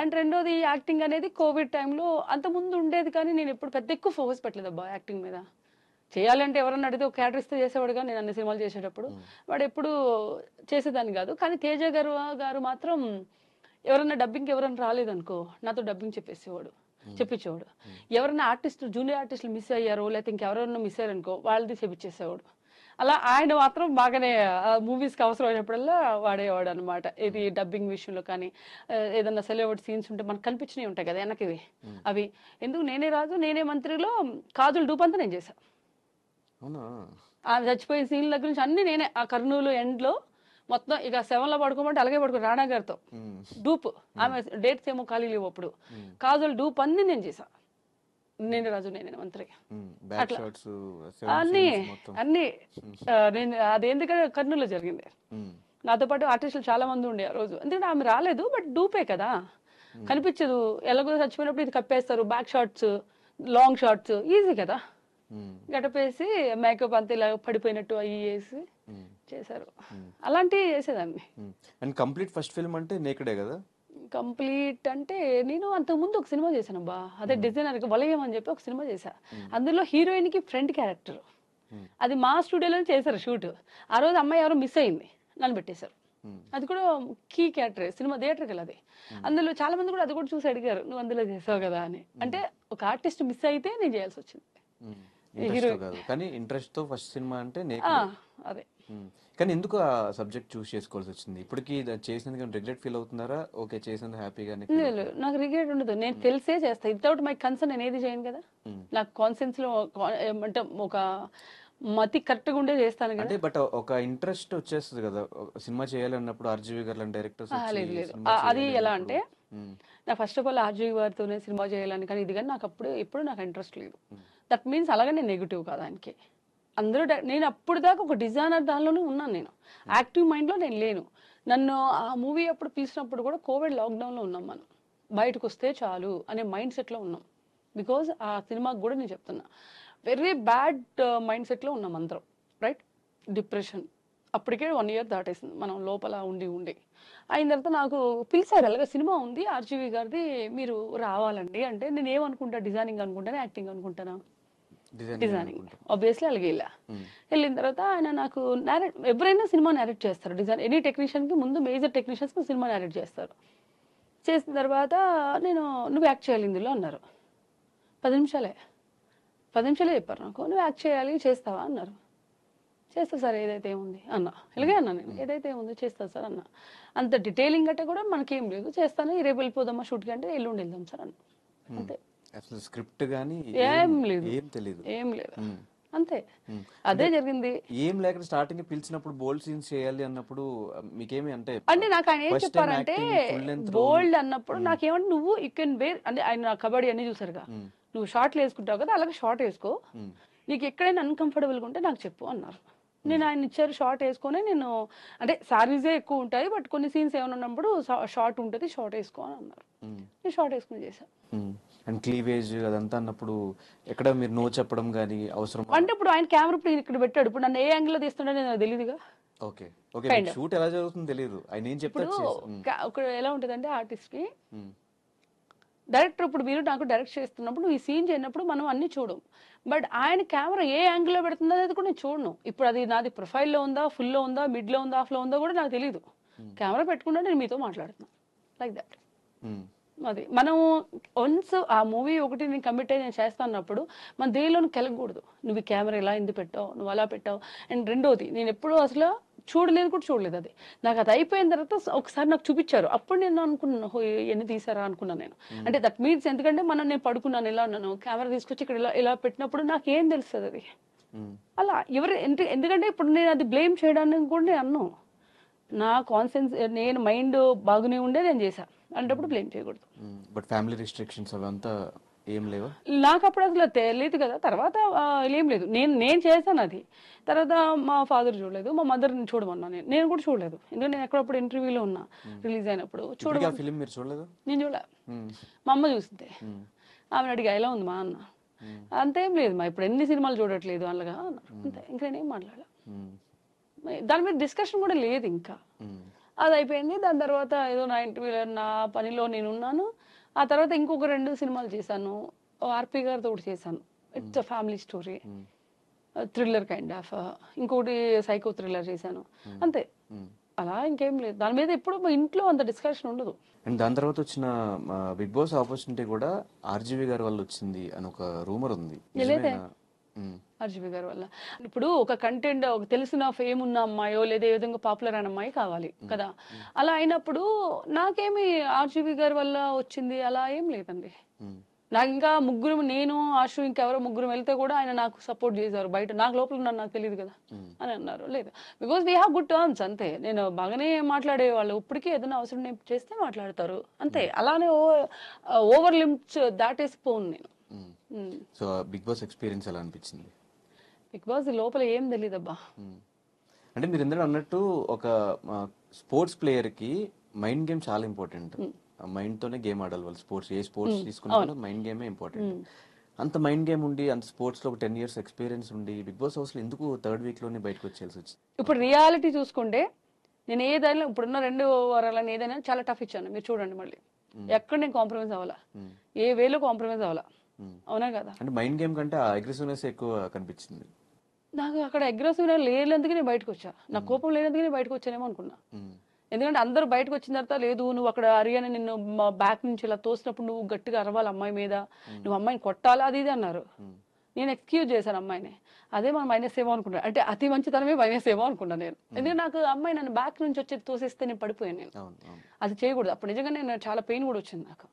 అండ్ రెండోది యాక్టింగ్ అనేది కోవిడ్ టైంలో అంతకుముందు ఉండేది, కానీ నేను ఎప్పుడు పెద్ద ఎక్కువ ఫోకస్ పెట్టలేదు అబ్బా యాక్టింగ్ మీద. చేయాలంటే ఎవరన్నా అడిగితే ఒక క్యారెక్టర్ ఇస్తే చేసేవాడుగా నేను అన్ని సినిమాలు చేసేటప్పుడు. వాడు ఎప్పుడు చేసేదాన్ని కాదు. కానీ తేజ గారు మాత్రం ఎవరన్నా డబ్బింగ్కి ఎవరన్నా రాలేదనుకో నాతో డబ్బింగ్ చెప్పించేవాడు. ఎవరైనా జూనియర్ ఆర్టిస్టులు మిస్ అయ్యారో లేకపోతే ఇంకెవరన్నా మిస్ అయ్యారనుకో వాళ్ళది చెప్పించేసేవాడు. అలా ఆయన మాత్రం బాగానే మూవీస్కి అవసరమైనప్పుడల్లా వాడేవాడు అనమాట. ఇది డబ్బింగ్ విషయంలో కానీ ఏదన్నా సెలబ్రిటీ సీన్స్ ఉంటే మనకు కనిపించినవి ఉంటాయి కదా వెనక్కి, అవి ఎందుకు నేనే రాజు నేనే మంత్రిలో కాజల్ డూప్ అంతా నేను చేశాను. ఆమె చచ్చిపోయే సీన్ల దగ్గర నుంచి అన్ని నేనే. ఆ కర్నూలు ఎండ్లో మొత్తం ఇక 7లో పడుకోమంటే అలాగే పడుకో రాణా గారితో డూప్. ఆమె డేట్స్ ఏమో ఖాళీ లేవు అప్పుడు. కాజల్ డూప్ అన్ని నేను చేశా. నేనే రాజు నేనే మంత్రి అట్లా అన్ని అన్ని నేను అది ఎందుకంటే కర్నూలులో జరిగింది. నాతో పాటు ఆర్టిస్టులు చాలా మంది ఉండే ఆ రోజు. ఎందుకంటే ఆమె రాలేదు, బట్ డూపే కదా కనిపించదు. ఎలాగో చచ్చిపోయినప్పుడు ఇది కప్పేస్తారు, back shots long shots easy కదా. గడపేసి మేకప్ అంతా ఇలా పడిపోయినట్టు అవి వేసి చేశారు. అలాంటివి చేసేదాన్ని. అండ్ కంప్లీట్ ఫస్ట్ ఫిల్మ్ అంటే నేకడే కదా? కంప్లీట్ అంటే నేను అంతకుముందు ఒక సినిమా చేశాను అబ్బా, అదే డిజైనర్ వలయం అని చెప్పి ఒక సినిమా చేశా. అందులో హీరోయిన్ కి ఫ్రెండ్ క్యారెక్టర్. అది మా స్టూడియోలో చేశారు షూట్. ఆ రోజు అమ్మాయి ఎవరో మిస్ అయింది, నన్ను పెట్టేశారు. అది కూడా కీ క్యారెక్టర్, సినిమా థియేటర్కి వెళ్ళదు. అందులో చాలా మంది కూడా అది కూడా చూసి అడిగారు నువ్వు అందులో చేసావు కదా అని. అంటే ఒక ఆర్టిస్ట్ మిస్ అయితే నేను చేయాల్సి వచ్చింది. కానీ ఇంట్రెస్ట్ తో ఫస్ట్ సినిమా అంటే అదే. కానీ ఎందుకు ఆ సబ్జెక్ట్ చూస్ చేసుకోవాల్సి వచ్చింది? ఇప్పటికి చేసినందుకు రిగ్రెట్ ఫీల్ అవుతున్నారా? ఓకే చేసినందుకు హ్యాపీగానే? లేదు, నాకు రిగ్రెట్ ఉండదు. నేను తెలిసే చేస్తా. వితౌట్ మై కన్సర్న్ నేను ఏది చేయను కదా. నాకు కాన్సెన్స్ లో అంటే ఒక మతి కరెక్ట్ గా ఉండే చేస్తాను కదా. అంటే బట్ ఒక ఇంట్రెస్ట్ వచ్చేస్తుంది కదా సినిమా చేయాలన్నప్పుడు. ఆర్జీవి గారు లాంటి డైరెక్టర్స్ లేదు లేదు, అది ఎలా అంటే నా ఫస్ట్ ఆఫ్ ఆల్ ఆర్జీవి గారితోనే సినిమా చేయాలని, కానీ ఇది కానీ నాకు ఎప్పుడు నాకు ఇంట్రెస్ట్ లేదు. దట్ మీన్స్ అలాగే నేను నెగిటివ్ కాదు ఆయనకి. అందరూ నేను అప్పుడు దాకా ఒక డిజైనర్ దానిలోనే ఉన్నాను. నేను యాక్టివ్ మైండ్లో నేను లేను. నన్ను ఆ మూవీ అప్పుడు పిలిచినప్పుడు కూడా కోవిడ్ లాక్డౌన్లో ఉన్నాం మనం. బయటకు వస్తే చాలు అనే మైండ్ సెట్లో ఉన్నాం. బికాజ్ ఆ సినిమాకి కూడా నేను చెప్తున్నా వెరీ బ్యాడ్ మైండ్ సెట్లో ఉన్నాం అందరం, రైట్? డిప్రెషన్ అప్పటికే 1 year దాటేసింది మనం లోపల ఉండి అయిన తర్వాత నాకు పిలిచారు, అలాగే సినిమా ఉంది ఆర్జీవి గారిది, మీరు రావాలండి అంటే నేను ఏమనుకుంటా, డిజైనింగ్ అనుకుంటానా యాక్టింగ్ అనుకుంటానా? డిజైనింగ్ ఆబ్వియస్లీ అలాగే వెళ్ళిన తర్వాత ఆయన నాకు ఎవరైనా సినిమా నేరేట్ చేస్తారు. డిజైన్ ఎనీ టెక్నీషియన్కి ముందు మేజర్ టెక్నీషియన్స్కి సినిమా నేరేట్ చేస్తారు. చేసిన తర్వాత నువ్వు యాక్ట్ చేయాలి ఇందులో అన్నారు. 10 నిమిషాలే చెప్పారు నాకు. నువ్వు యాక్ట్ చేయాలి, చేస్తావా అన్నారు. చేస్తా సార్, ఏదైతే ఏముంది అన్నా. ఇలాగే అన్నా నేను, ఏదైతే ఏముంది చేస్తా సార్ అన్నా. అంత డీటెయిలింగ్ అంటే కూడా మనకేం లేదు, చేస్తాను, రేపు వెళ్ళిపోదామా షూట్కి అంటే ఎల్లుండి వెళ్దాం సార్ అన్న. అంతే. అసలు స్క్రిప్ట్ గానీ ఏం లేదు, ఏం లేదు, అంతే. అదే జరిగింది. ఏం లేక స్టార్టింగ్ పిలిచినప్పుడు బోల్డ్ సీన్స్ చేయాలి అన్నప్పుడు మీకేమి అంటే నాకు ఆయన ఏం చెప్పారంటే బోల్డ్ అన్నప్పుడు నాకేమంటే నువ్వు యూ కెన్ వేర్ అంటే ఆయన కబడ్డీ అన్ని చూసారుగా, నువ్వు షార్ట్లు వేసుకుంటావు కదా అలాగే షార్ట్ వేసుకో, నీకు ఎక్కడైనా అన్కంఫర్టబుల్గా ఉంటే నాకు చెప్పు అన్నారు. నేను ఆయన ఇచ్చారు షార్ట్ వేసుకొని నేను అంటే సారీసే ఎక్కువ ఉంటాయి బట్ కొన్ని సీన్స్ ఏమైనా ఉన్నప్పుడు షార్ట్ ఉంటుంది, షార్ట్ వేసుకో అని అన్నారు. నేను షార్ట్ వేసుకుని చేశాను. అండ్ క్లీవేజ్ అదంతా అన్నప్పుడు ఎక్కడ మీరు నో చెప్పడం కానీ అవసరం అంటే ఇప్పుడు ఆయన కెమెరా ఇక్కడ పెట్టాడు, ఇప్పుడు నన్ను ఏ యాంగిల్ లో తీస్తుండే నాకు తెలియదుగా. ఓకే ఓకే, షూట్ ఎలా జరుగుతుందో తెలియదు, ఆయన ఏం చెప్తాడు. ఇప్పుడు ఎలా ఉంటుంది అంటే ఆర్టిస్ట్ కి డైరెక్టర్, ఇప్పుడు మీరు నాకు డైరెక్ట్ చేస్తున్నప్పుడు నువ్వు ఈ సీన్ చేయనప్పుడు మనం అన్ని చూడం, బట్ ఆయన కెమెరా ఏ యాంగిల్ లో పెడుతుందో అనేది కూడా నేను చూడను. ఇప్పుడు అది నాది ప్రొఫైల్లో ఉందా, ఫుల్లో ఉందా, మిడ్ లో ఉందా, ఆఫ్ లో ఉందా కూడా నాకు తెలియదు. కెమెరా పెట్టుకుంటే నేను మీతో మాట్లాడుతున్నాను లైక్ దాట్. అది మనం వన్స్ ఆ మూవీ ఒకటి నేను కమిట్ అయ్యి నేను చేస్తాన్నప్పుడు మన దేనిలోని కెలగకూడదు. నువ్వు ఈ కెమెరా ఇలా ఎందుకు పెట్టావు, నువ్వు అలా పెట్టావు. అండ్ రెండోది నేను ఎప్పుడూ అసలు చూడలేదు అది. నాకు అది అయిపోయిన తర్వాత ఒకసారి నాకు చూపించారు, అప్పుడు నేను అనుకున్నాను ఎన్ని తీసారా అనుకున్నాను నేను. అంటే దట్ మీన్స్ ఎందుకంటే నేను పడుకున్నాను, ఇలా ఉన్నాను, కెమెరా తీసుకొచ్చి ఇక్కడ ఇలా పెట్టినప్పుడు నాకేం తెలుస్తుంది అది అలా ఎవరు. ఎందుకంటే ఇప్పుడు నేను అది బ్లేమ్ చేయడానికి కూడా నేను అన్నాను. నా కాన్సెన్స్ నేను మైండ్ బాగునే ఉండే నేను చేశాను అంటే బ్లేమ్ చేయకూడదు. బట్ ఫ్యామిలీ రిస్ట్రిక్షన్స్ అవంతా ఏం లేవా? నాకు అప్పుడు అసలు తెలియదు కదా. తర్వాత ఏం లేదు, నేను చేశాను అది. తర్వాత మా ఫాదర్ చూడలేదు, మా మదర్ని చూడమన్నా. నేను కూడా చూడలేదు, ఎందుకంటే నేను ఎక్కడప్పుడు ఇంటర్వ్యూలో ఉన్నా రిలీజ్ అయినప్పుడు. ఫిల్మ్ మీరు చూడలేదు? నేను చూడలే, మా అమ్మ చూసింది. ఆమెను అడిగా ఎలా ఉంది మా అన్న, అంతేం లేదు మా ఇప్పుడు ఎన్ని సినిమాలు చూడట్లేదు అలాగా అన్నారు. అంతే, ఇంకా నేనేం మాట్లాడలే. దాని మీద డిస్కషన్ కూడా లేదు ఇంకా. అది అయిపోయింది. దాని తర్వాత ఏదో నా పనిలో నేను ఉన్నాను. ఆ తర్వాత ఇంకొక 2 సినిమాలు చేశాను. ఆర్పి గారితో ఒకటి చేశాను. It's a family story, thriller kind of. ఇంకోటి సైకో థ్రిల్లర్ చేశాను, అంతే. అలా ఇంకేం లేదు. దాని మీద ఎప్పుడు మా ఇంట్లో అంత డిస్కషన్ ఉండదు. అండ్ దాని తర్వాత వచ్చిన బిగ్ బాస్ ఆపర్చునిటీ కూడా ఆర్జీవి గారి వల్ల వచ్చింది అని ఒక రూమర్ ఉంది. లేదే ఆర్జీవి గారి వల్ల. ఇప్పుడు ఒక కంటెంట్, ఒక తెలిసిన ఫేమ్ ఉన్న అమ్మాయో లేదా ఏ విధంగా పాపులర్ అయిన అమ్మాయి కావాలి కదా. అలా అయినప్పుడు నాకేమి ఆర్జీవి గారి వల్ల వచ్చింది అలా ఏం లేదండి. నాకు ఇంకా ముగ్గురు, నేను ఆశు ఇంకెవరో ముగ్గురు వెళ్తే కూడా ఆయన నాకు సపోర్ట్ చేశారు. బయట నాకు లోపల ఉన్నాను, నాకు తెలియదు కదా అని అన్నారు. లేదు, because we have good terms, అంతే. నేను బాగానే మాట్లాడేవాళ్ళు. ఇప్పటికీ ఏదైనా అవసరం నేను చేస్తే మాట్లాడతారు, అంతే. అలానే ఓవర్ లిమిట్స్ దాటేసిపోను నేను. సో బిగ్ బాస్ ఎక్స్పీరియన్స్ ఎలా అనిపించింది? బిగ్ బాస్ లోపల ఏం తెలియదబ్బా. అంటే మీరు ఎందుకు అన్నట్టు ఒక స్పోర్ట్స్ ప్లేయర్ కి మైండ్ గేమ్ చాలా ఇంపార్టెంట్. మైండ్ తోనే గేమ్ ఆడాలి వాళ్ళు. స్పోర్ట్స్ ఏ స్పోర్ట్స్ తీసుకున్నా మైండ్ గేమే ఇంపార్టెంట్. అంత మైండ్ గేమ్ ఉండి, అంత స్పోర్ట్స్ లో ఒక 10 years ఎక్స్పీరియన్స్ ఉండి బిగ్ బాస్ హౌస్ లో ఎందుకు థర్డ్ వీక్ లోనే బయటకు వచ్చేయాల్సి వచ్చింది? ఇప్పుడు రియాలిటీ చూసుకుంటే నేను ఏదైనా ఇప్పుడున్న 2 వారాలని ఏదైనా చాలా టఫ్ ఇచ్చాను. మీరు చూడండి, మళ్ళీ ఎక్కడ నేను కాంప్రమైజ్ అవ్వాలా, ఏ వేలో కాంప్రమైజ్ అవ్వాలా, అవునా కదా? అంటే మైండ్ గేమ్ కంటే ఆ అగ్రెసివ్నెస్ ఎక్కువ కనిపించింది నాకు. అక్కడ అగ్రెసివ్ లేనందుకు నేను బయటకు వచ్చా. నా కోపం లేనందుకు నేను బయటకు వచ్చానేమో అనుకున్నా. ఎందుకంటే అందరూ బయటకు వచ్చిన తర్వాత, లేదు నువ్వు అక్కడ అరియాని నిన్ను బ్యాక్ నుంచి ఇలా తోసినప్పుడు నువ్వు గట్టిగా అరవాలి అమ్మాయి మీద, నువ్వు అమ్మాయిని కొట్టాలా, అది ఇది అన్నారు. నేను ఎక్స్క్యూజ్ చేశాను అమ్మాయిని. అదే మనం మైనస్ ఏమో అనుకున్నాను, అంటే అతి మంచితనమే మైనస్ ఏమో అనుకున్నాను నేను. ఎందుకంటే నాకు అమ్మాయి నన్ను బ్యాక్ నుంచి వచ్చి తోసేస్తే నేను పడిపోయాను. నేను అది చేయకూడదు. అప్పుడు నిజంగా నేను చాలా పెయిన్ కూడా వచ్చింది నాకు.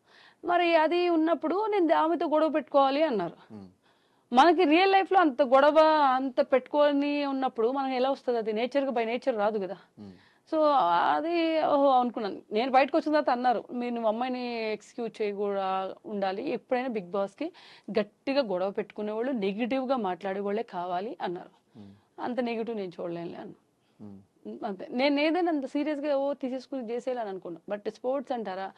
మరి అది ఉన్నప్పుడు నేను ఆమెతో గొడవ పెట్టుకోవాలి అన్నారు. మనకి రియల్ లైఫ్ లో అంత గొడవ అంత పెట్టుకొని ఉన్నప్పుడు మనకి ఎలా వస్తుంది? అది నేచర్గా బై నేచర్ రాదు కదా. సో అది ఓహో అనుకున్నాను. నేను బయటకు వచ్చిన తర్వాత అన్నారు, మీరు అమ్మాయిని ఎక్స్క్యూజ్ చేయకూడా ఉండాలి, ఎప్పుడైనా బిగ్ బాస్కి గట్టిగా గొడవ పెట్టుకునేవాళ్ళు, నెగిటివ్గా మాట్లాడేవాళ్ళే కావాలి అన్నారు. అంత నెగిటివ్ నేను చూడలేనులే అన్న, అంతే. నేను ఏదైనా అంత సీరియస్గా తీసేసుకుని చేసేయాలని అనుకున్నాను. బట్ స్పోర్ట్స్ అంటారా,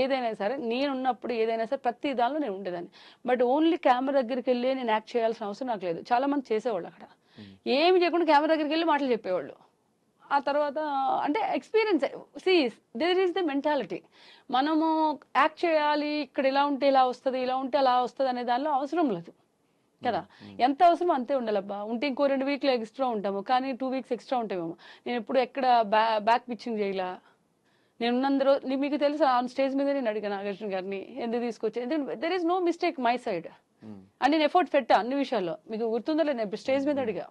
ఏదైనా సరే నేను ఉన్నప్పుడు ఏదైనా సరే ప్రతి దానిలో నేను ఉండేదాన్ని. బట్ ఓన్లీ కెమెరా దగ్గరికి వెళ్ళి నేను యాక్ట్ చేయాల్సిన అవసరం నాకు లేదు. చాలా మంది చేసేవాళ్ళు అక్కడ ఏమి చేయకుండా కెమెరా దగ్గరికి వెళ్ళి మాటలు చెప్పేవాళ్ళు. ఆ తర్వాత అంటే experience, see there is the mentality. మనము యాక్ట్ చేయాలి, ఇక్కడ ఇలా ఉంటే ఇలా వస్తుంది, ఇలా ఉంటే అలా వస్తుంది అనే దానిలో అవసరం లేదు కదా. ఎంత అవసరం అంతే ఉండాలబ్బా. ఉంటే ఇంకో 2 weeks ఎక్స్ట్రా ఉంటాము, కానీ 2 weeks ఎక్స్ట్రా ఉంటామేమో. నేను ఇప్పుడు ఎక్కడ బ్యాక్ పిచ్చింగ్ చేయలా. నేను ఉన్నందరూ మీకు తెలుసు, ఆన్ స్టేజ్ మీద నేను అడిగాను నాగార్జున గారిని ఎందుకు తీసుకొచ్చి, ఎందుకంటే there is no mistake my side. And నేను ఎఫర్ట్ పెట్టా అన్ని విషయాల్లో. మీకు గుర్తుందో లేదు, నేను స్టేజ్ మీద అడిగా.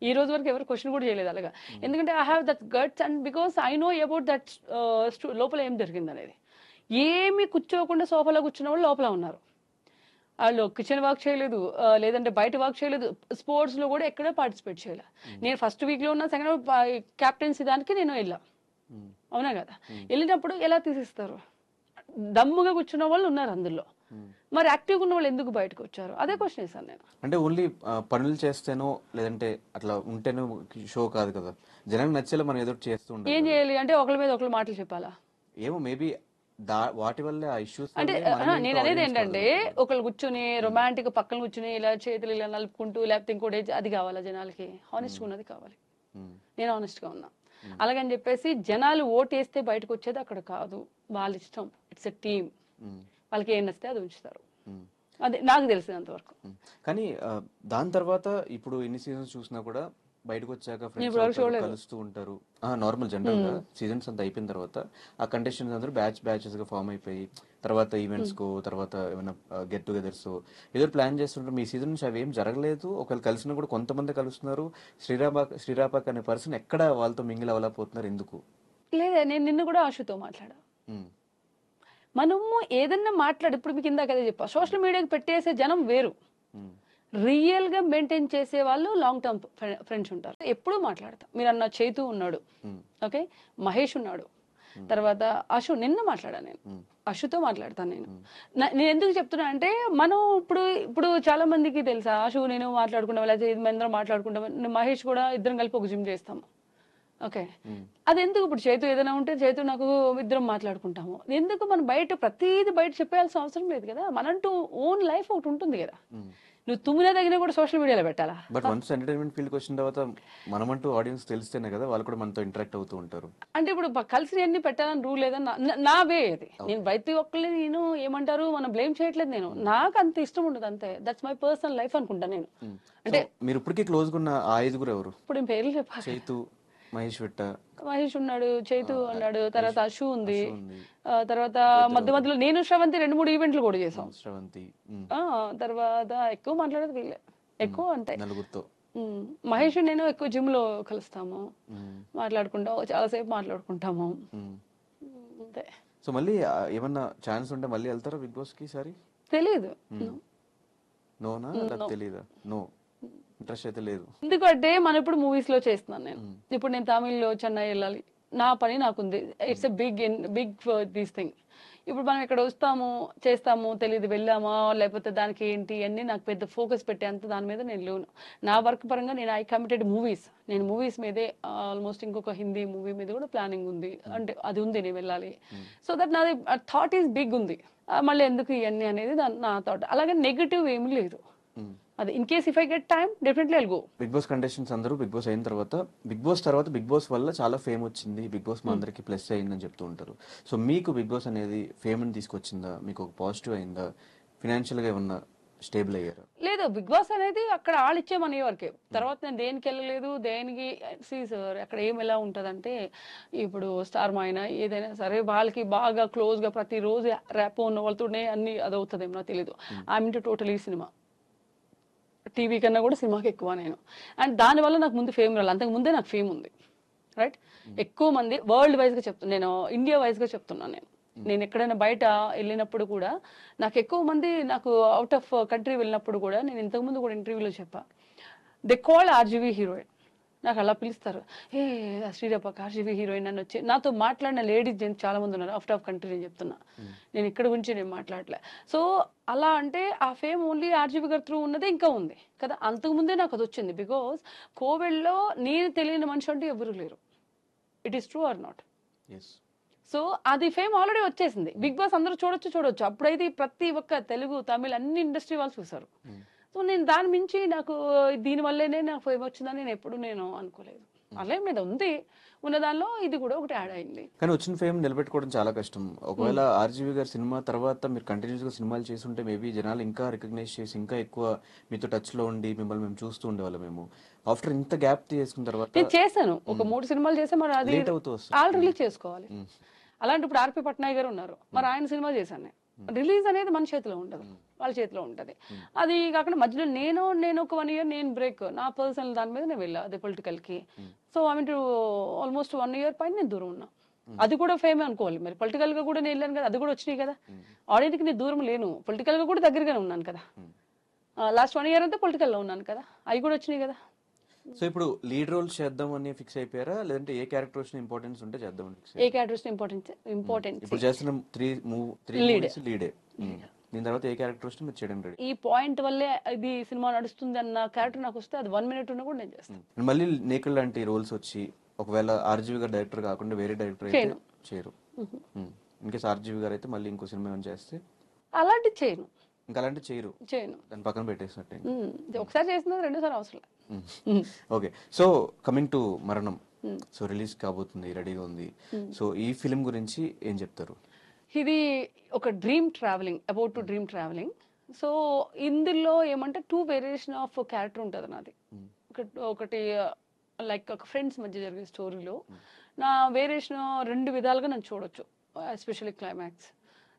ఈ రోజు వరకు ఎవరు క్వశ్చన్ కూడా చేయలేదు అలాగా. ఎందుకంటే I have that guts and because I know about that లోపల ఏం జరిగింది అనేది. ఏమి కూర్చోకుండా సోఫాలో కూర్చున్న వాళ్ళు లోపల ఉన్నారు. వాళ్ళు కిచెన్ వర్క్ చేయలేదు, లేదంటే బయట వర్క్ చేయలేదు, స్పోర్ట్స్లో కూడా ఎక్కడ పార్టిసిపేట్ చేయలేదు. నేను ఫస్ట్ వీక్లో ఉన్న, సెకండ్ క్యాప్టెన్సీ దానికి నేను వెళ్ళా, అవునా కదా. వెళ్ళినప్పుడు ఎలా తీసిస్తారు? దమ్ముగా కూర్చున్న వాళ్ళు ఉన్నారు అందులో. మరి యాక్టివ్గా ఉన్న వాళ్ళు ఎందుకు బయటకు వచ్చారు? అదే క్వశ్చన్ వేసాను నేను. అంటే ఓన్లీ పనులు చేస్తేనో లేదంటే అట్లా ఉంటేనో షో కాదు కదా. జనానికి నచ్చేలా మనం ఏదో చేస్తూ ఉంటాం. ఏం చేయాలి అంటే ఒకరి మీద ఒకరు మాటలు చెప్పాలా? ఏమో మేబీ వాటి వల్ల ఆ ఇష్యూస్. అంటే నేను అనేది ఏంటంటే, ఒకళ్ళు కూర్చొని రొమాంటిక్ పక్కన కూర్చొని ఇలా చేతులు ఇలా నలుపుకుంటూ, లేకపోతే ఇంకోటి అది కావాలా జనాలకి? హానెస్ట్గా ఉన్నది కావాలి. నేను హానెస్ట్గా ఉన్నా. అలాగని చెప్పేసి జనాలు ఓటేస్తే బయటకు వచ్చేది అక్కడ కాదు, వాళ్ళ ఇష్టం. It's a team. వాళ్ళకి ఏం నచ్చితే అది ఉంచుతారు. అదే నాకు తెలిసినంత వరకు. కానీ దాని తర్వాత ఇప్పుడు ఎన్ని సీజన్స్ చూసినా కూడా బయటకు వచ్చాక ఫ్రెండ్స్ కలుస్తూ ఉంటారు. నార్మల్ జనరల్ గా సీజన్స్ అంతా అయిపోయిన తర్వాత ఆ కంటెస్టెంట్స్ అందరూ బ్యాచెస్ గా ఫామ్ అయిపోయి తర్వాత ఈవెంట్స్ కో, తర్వాత ఏమైనా గెట్ టుగెదర్స్ ఏదో ప్లాన్ చేస్తుంటారు. మీ సీజన్ నుంచి అవి ఏం జరగలేదు. ఒకవేళ కలిసినా కూడా కొంతమంది కలుస్తున్నారు. శ్రీరాపాక్ అనే పర్సన్ ఎక్కడ వాళ్ళతో మింగిల్ అవ్వలేకపోతున్నారు, ఎందుకు? లేదా, నేను నిన్ను కూడా ఆశుతో మాట్లాడా. మనము ఏదన్నా మాట్లాడు, ఇప్పుడు మీకు ఇందాక అదే చెప్పా, సోషల్ మీడియాకి పెట్టేసే జనం వేరు, రియల్ గా మెయింటైన్ చేసే వాళ్ళు లాంగ్ టర్మ్ ఫ్రెండ్స్ ఉంటారు. ఎప్పుడూ మాట్లాడతా. మీరు అన్న చైతు ఉన్నాడు, ఓకే, మహేష్ ఉన్నాడు, తర్వాత అశు, నిన్న మాట్లాడా నేను, అశుతో మాట్లాడతాను నేను ఎందుకు చెప్తున్నా అంటే, మనం ఇప్పుడు చాలా మందికి తెలుసా, అశు నేను మాట్లాడుకుంటాం, లేకపోతే మందరం మాట్లాడుకుంటాం, మహేష్ కూడా ఇద్దరం కలిపి ఒక జిమ్ చేస్తాము, ఓకే, అది ఎందుకు ఇప్పుడు చైతు ఏదైనా ఉంటే చైతు నాకు ఇద్దరం మాట్లాడుకుంటాము, ఎందుకు మనం బయట ప్రతిదీ బయట చెప్పాల్సిన అవసరం లేదు కదా, మనంటూ ఓన్ లైఫ్ ఒకటి ఉంటుంది కదా. నువ్వు తుమ్మినా తగినా కూడా సోషల్ మీడియాలో పెట్టాలా? బట్ వన్స్ ఎంటర్టైన్మెంట్ ఫీల్డ్కి వచ్చిన తర్వాత మనమంటూ ఆడియన్స్ తెలిస్తేనే కదా వాళ్ళు కూడా మనతో ఇంటరాక్ట్ అవుతూ ఉంటారు. అంటే ఇప్పుడు కలిసి అన్ని పెట్టాలని రూల్ లేదని నా వే అది. నేను ప్రతి ఒక్కరిని నేను ఏమంటారు మనం బ్లేమ్ చేయట్లేదు, నేను నాకు అంత ఇష్టం ఉండదు అంతే, దట్స్ మై పర్సనల్ లైఫ్ అనుకుంటా నేను. అంటే మీరు ఇప్పటికీ క్లోజ్గా ఉన్న ఆ 5 ఎవరు? ఇప్పుడు ఏం పేర్లు చెప్పాలి? చైతు, మహేష్ విట్ట, మహేష్ ఉన్నాడు, చైతు ఉన్నాడు, తర్వాత అశు ఉంది, తర్వాత మధ్య మధ్యలో నేను శ్రవంతి 2-3 ఈవెంట్లు కూడా చేసాం. శ్రవంతి, తర్వాత ఎక్కువ మాట్లాడేది వీళ్ళే, ఎక్కువ అంటే నలుగురితో. మహేష్ నేను ఎక్కువ జిమ్ లో కలుస్తాము, మాట్లాడుకుంటాము, చాలాసేపు మాట్లాడుకుంటాము అంతే. సో మళ్ళీ ఏమన్నా ఛాన్స్ ఉంటే మళ్ళీ వెళ్తారా బిగ్ బాస్ కి ఈసారి? తెలీదు. నోనా తెలీదా? నో, ఇంట్రెస్ట్ అయితే లేదు. ఎందుకంటే మనం ఇప్పుడు మూవీస్ లో చేస్తున్నాను నేను, ఇప్పుడు నేను తమిళ్లో చెన్నై వెళ్ళాలి, నా పని నాకుంది, it's a big these thing. ఇప్పుడు మనం ఇక్కడ వస్తాము చేస్తాము తెలియదు, వెళ్ళామా లేకపోతే దానికి ఏంటి అన్ని నాకు పెద్ద ఫోకస్ పెట్టేంత దాని మీద నేను లేను. నా వర్క్ పరంగా నేను ఐ కమిటెడ్ మూవీస్, నేను మూవీస్ మీదే ఆల్మోస్ట్ ఇంకొక హిందీ మూవీ మీద కూడా ప్లానింగ్ ఉంది, అంటే అది ఉంది నేను వెళ్ళాలి. సో దట్ నాది థాట్ ఈస్ బిగ్ ఉంది, మళ్ళీ ఎందుకు ఇవన్నీ అనేది నా థాట్. అలాగే నెగిటివ్ ఏమీ లేదు, అది in case if I get time definitely I'll go. Bigg Boss contestants అందరూ బిగ్ బాస్ అయిన తర్వాత బిగ్ బాస్ వల్ల చాలా ఫేమ్ వచ్చింది, బిగ్ బాస్ మా అందరికి ప్లస్ అయిందని చెప్తూ ఉంటారు. సో మీకు బిగ్ బాస్ అనేది ఫేమ్ ని తీసుకొచ్చిందా, మీకు ఒక పాజిటివ్ అయిందా, ఫినాన్షియల్ గా ఏమన్నా స్టేబుల్ అయ్యారా? లేదు, బిగ్ బాస్ అనేది అక్కడ వాళ్ళు ఇచ్చే మనీ వరకే, తర్వాత నేను దేనికి వెళ్ళలేదు, దేనికి సార్ అక్కడ ఏం ఎలా ఉంటుందంటే ఇప్పుడు స్టార్ మా అయినా ఏదైనా సరే వాళ్ళకి బాగా క్లోజ్గా ప్రతిరోజు ర్యాప్ ఉన్న వాళ్ళతోనే అన్ని అది అవుతుందేమో నాకు తెలీదు. I mean totally cinema, TV కన్నా కూడా సినిమాకి ఎక్కువ నేను, అండ్ దానివల్ల నాకు ముందు ఫేమ్ రాలి, అంతకు ముందే నాకు ఫేమ్ ఉంది రైట్. ఎక్కువ మంది వరల్డ్ వైజ్గా చెప్తున్నాను, నేను ఇండియా వైజ్గా చెప్తున్నాను, నేను ఎక్కడైనా బయట వెళ్ళినప్పుడు కూడా నాకు ఎక్కువ మంది, నాకు అవుట్ ఆఫ్ కంట్రీ వెళ్ళినప్పుడు కూడా నేను ఇంతకుముందు కూడా ఇంటర్వ్యూలో చెప్పా, దే కాల్ ఆర్జీవీ హీరోయిన్, నాకు అలా పిలుస్తారు, ఏ శ్రీరప ఆర్జీవీ హీరోయిన్ అని వచ్చి నాతో మాట్లాడిన లేడీస్ జెంట్స్ చాలా మంది ఉన్నారు అవుట్ ఆఫ్ కంట్రీ. నేను చెప్తున్నా, నేను ఇక్కడ గురించి నేను మాట్లాడలే. సో అలా అంటే ఆ ఫేమ్ ఓన్లీ ఆర్జీవీ గారి త్రూ ఉన్నదే ఇంకా ఉంది కదా, అంతకుముందే నాకు అది వచ్చింది. బికాస్ కోవిడ్లో నేను తెలియని మనిషి అంటే ఎవరు లేరు, it is true or not. So అది ఫేమ్ ఆల్రెడీ వచ్చేసింది, బిగ్ బాస్ అందరూ చూడొచ్చు, అప్పుడైతే ప్రతి ఒక్క తెలుగు తమిళ్ అన్ని ఇండస్ట్రీ వాళ్ళు చూసారు. సో నేను దాని మించి నాకు దీనివల్లనే నాకు ఫేమ్ వచ్చిందని నేను ఎప్పుడు నేను అనుకోలేదు, అలా మీద ఉంది ఉన్న దానిలో ఇది కూడా ఒకటి యాడ్ అయింది. కానీ వచ్చిన ఫేమ్ నిలబెట్టుకోవడం చాలా కష్టం. ఒకవేళ ఆర్జీవీ గారి సినిమా తర్వాత మీరు కంటిన్యూస్ గా సినిమాలు చేస్తుంటే మేబీ జనాలు ఇంకా రికగ్నైజ్ చేసి ఇంకా ఎక్కువ మీతో టచ్ లో ఉండి మిమ్మల్ని మేము చూస్తూ ఉండేవాళ్ళం. మేము ఆఫ్టర్ ఇంత గ్యాప్ తీసుకున్న తర్వాత నేను చేశాను, ఒక 3 సినిమాలు చేసా, మరి అది ఆల్ రిలీజ్ చేసుకోవాలి. అలాంటి ఇప్పుడు ఆర్పి పట్నాయక్ గారు ఉన్నారు, మరి ఆయన సినిమా చేశాను నేను, రిలీజ్ అనేది మన చేతిలో ఉండదు, వాళ్ళ చేతిలో ఉంటది. అది కాకుండా మధ్యలో నేను ఒక 1 year నేను బ్రేక్, నా పర్సనల్ దాని మీద నేను వెళ్ళా, అదే పొలిటికల్ కి. So I mean almost 1 year పైన నేను దూరం ఉన్నా, అది కూడా ఫేమే అనుకోవాలి. మరి పొలిటికల్ గా కూడా నేను వెళ్ళాను కదా, అది కూడా వచ్చినాయి కదా, ఆడియన్స్ కి నేను దూరం లేను, పొలిటికల్ గా కూడా దగ్గరగానే ఉన్నాను కదా, లాస్ట్ 1 year అంతా పొలిటికల్ లో ఉన్నాను కదా, అవి కూడా వచ్చినాయి కదా. సో ఇప్పుడు లీడ్ రోల్ చేద్దాం అని ఫిక్స్ అయిపోయారా, లేదంటే ఏ క్యారెక్టర్ వచ్చిన ఇంపార్టెన్స్ ఉంటే చేద్దాం అని ఫిక్స్? ఏ క్యారెక్టర్స్ ఇంపార్టెన్స్ ఇప్పుడు చేస్తున్న 3 లీడే, దీని తర్వాత ఏ క్యారెక్టర్ వస్తే మీరు చేయడం రెడీ? ఈ పాయింట్ వల్లే ఇది సినిమా నడుస్తుంది అన్న క్యారెక్టర్ నాకు వస్తే అది 1 minute ఉన్నా కూడా నేను చేస్తాను. మళ్ళీ నేకుల్ లాంటి రోల్స్ వచ్చి ఒకవేళ ఆర్జీవీ గారు డైరెక్టర్ కాకుండా వేరే డైరెక్టర్ అయితే చేయరు, ఇన్కేస్ ఆర్జీవీ గారు అయితే మళ్ళీ ఇంకో సినిమా ఏమైనా చేస్తే అలాంటి చేయను, ఇంకా అలాంటి చేయను, దాని పక్కన పెట్టేసినట్టే. ఒకసారి చేసిన 2సారి అవసరం. ఓకే, సో కమింగ్ టు మరణం, సో రిలీజ్ కాబోతుంది, రెడీగా ఉంది. సో ఈ ఫిలిం గురించి ఏం చెప్తారు? ఇది ఒక dream travelling, about to dream travelling. So ఇందులో ఏమంటే 2 వేరియేషన్ ఆఫ్ క్యారెక్టర్ ఉంటుంది నాది. ఒకటి లైక్ ఒక ఫ్రెండ్స్ మధ్య జరిగే స్టోరీలో నా వేరియేషన్ 2 విధాలుగా నన్ను చూడొచ్చు, ఎస్పెషల్లీ క్లైమాక్స్.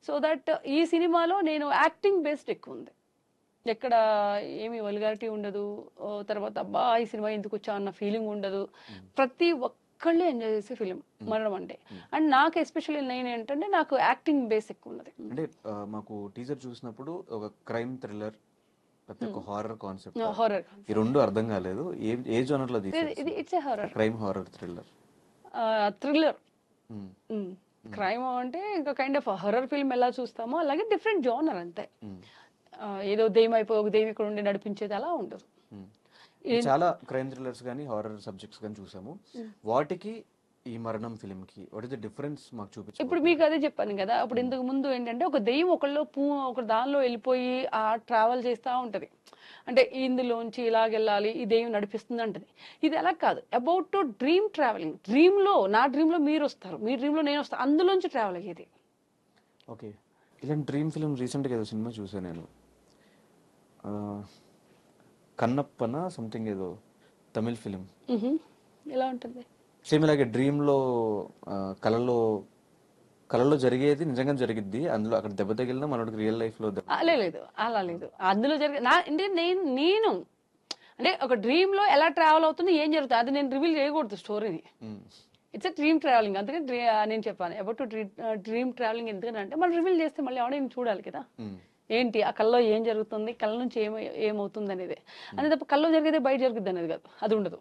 సో దట్ ఈ సినిమాలో నేను యాక్టింగ్ బేస్డ్ ఎక్కువ ఉంది, ఎక్కడ ఏమి వల్గారిటీ ఉండదు, తర్వాత అబ్బా ఈ సినిమా ఎందుకు వచ్చా అన్న ఫీలింగ్ ఉండదు, ప్రతి ఒక్కళ్ళు ఎంజాయ్ చేసే ఫిలిం మరణం అంటే. అండ్ నాకు ఎస్పెషల్లీ నేను ఏంటంటే నాకు యాక్టింగ్ బేస్ ఎక్కువ ఉన్నది. అంటే మాకు టీజర్ చూసినప్పుడు ఒక క్రైమ్ థ్రిల్లర్, ఒక హారర్ కాన్సెప్ట్, హారర్ ఈ 2 అర్థం కాలేదు, ఏ జోనర్ లో తీశారు? ఇది it's a horror, crime, horror, thriller. Crime అంటే ఇంకా కైండ్ ఆఫ్ హారర్ ఫిల్మ్ ఎలా చూస్తామో అలాగే డిఫరెంట్ జోనర్ అంతే. ఏదో దెయ్యం అయిపోయి ఒక దెయ్యం ఇక్కడ ఉండి నడిపించేది అలా ఉండదు. చాలా క్రైమ్ థ్రిల్లర్స్ కానీ హారర్ సబ్జెక్ట్స్ కానీ చూసాము. వాటికి ఈ మరణం ఫిలిం కి వాట్ ఇస్ ద డిఫరెన్స్ మాకు చూపించు. ఇప్పుడు మీకు అదే చెప్పాను కదా, అప్పుడు ఇంతకు ముందు ఏంటంటే ఒక దెయ్యం ఒక దానిలో వెళ్ళిపోయి ఆ ట్రావెల్ చేస్తూ ఉంటది, అంటే ఇందులోంచి ఇలాగెళ్ళాలి, ఈ దెయ్యం నడిపిస్తుంది అంటది. ఇది అలా కాదు, అబౌట్ టు డ్రీమ్ ట్రావెలింగ్. నా డ్రీమ్ లో మీరు వస్తారు, మీ డ్రీమ్ లో నేను వస్తాను, అందులోంచి ట్రావెల్ అయ్యేది. ఓకే, ఇలాంటి డ్రీమ్ ఫిలిం రీసెంట్గా ఏదో సినిమా చూసాను నేను, కన్నప్పన సంథింగ్ ఏదో తమిళ్ ఫిలిం. ఎలా ఉంటుంది? సేమ్ ఇలాగే డ్రీమ్లో కళలో జరిగేది నిజంగా జరిగిద్ది, అందులో అక్కడ దెబ్బ తగిలినా మనోడికి రియల్ లైఫ్లో లేదు, అలా లేదు. అందులో అంటే నేను అంటే ఒక డ్రీమ్ లో ఎలా ట్రావెల్ అవుతుంది, ఏం జరుగుతుంది, అది నేను రివీల్ చేయకూడదు స్టోరీని. ఇట్స్ ఎ డ్రీమ్ ట్రావెలింగ్, అందుకే నేను చెప్పాను అబౌట్ టు డ్రీమ్ ట్రావెలింగ్. ఎందుకంటే మనం రివీల్ చేస్తే మళ్ళీ ఆడియన్స్ చూడాలి కదా, ఏంటి ఆ కళ్ళలో ఏం జరుగుతుంది, కళ్ళ నుంచి ఏమవుతుంది అనేది. అనేది తప్ప కళ్ళలో జరిగేది బయట జరుగుద్ది అనేది కాదు, అది ఉండదు,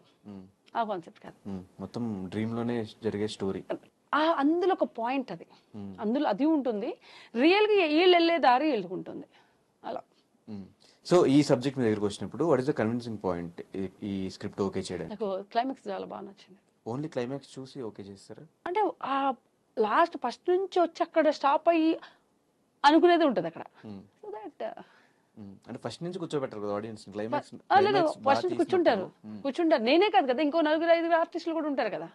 ఆ కాన్సెప్ట్ కాదు. మొత్తం డ్రీమ్ లోనే జరిగే స్టోరీ. అందులో ఒక పాయింట్ అది, అందులో అది ఉంటుంది. రియల్ గా వీళ్ళు వెళ్ళే దారి వెళ్ళుకుంటుంది అలా. సో ఈ సబ్జెక్ట్ మీ దగ్గరకు వచ్చినప్పుడు what is the convincing point ఈ స్క్రిప్ట్ ఓకే చేయడానికి? నాకు క్లైమాక్స్ చాలా బాగా నచ్చింది. ఓన్లీ క్లైమాక్స్ చూసి ఓకే చేస్తారా? అంటే ఆ లాస్ట్ ఫస్ట్ నుంచి వచ్చి అక్కడ స్టాప్ అయ్యి అనుకునేది ఉంటుంది అక్కడ. సో దట్ అంటే ఫస్ట్ నుంచి కూర్చోబెట్టారు కదా ఆడియన్స్ క్లైమాక్స్? లేదు, ఫస్ట్ నుంచి కూర్చుంటారు. నేనే కాదు కదా, ఇంకో 4-5 ఆర్టిస్టులు కూడా ఉంటారు కదా.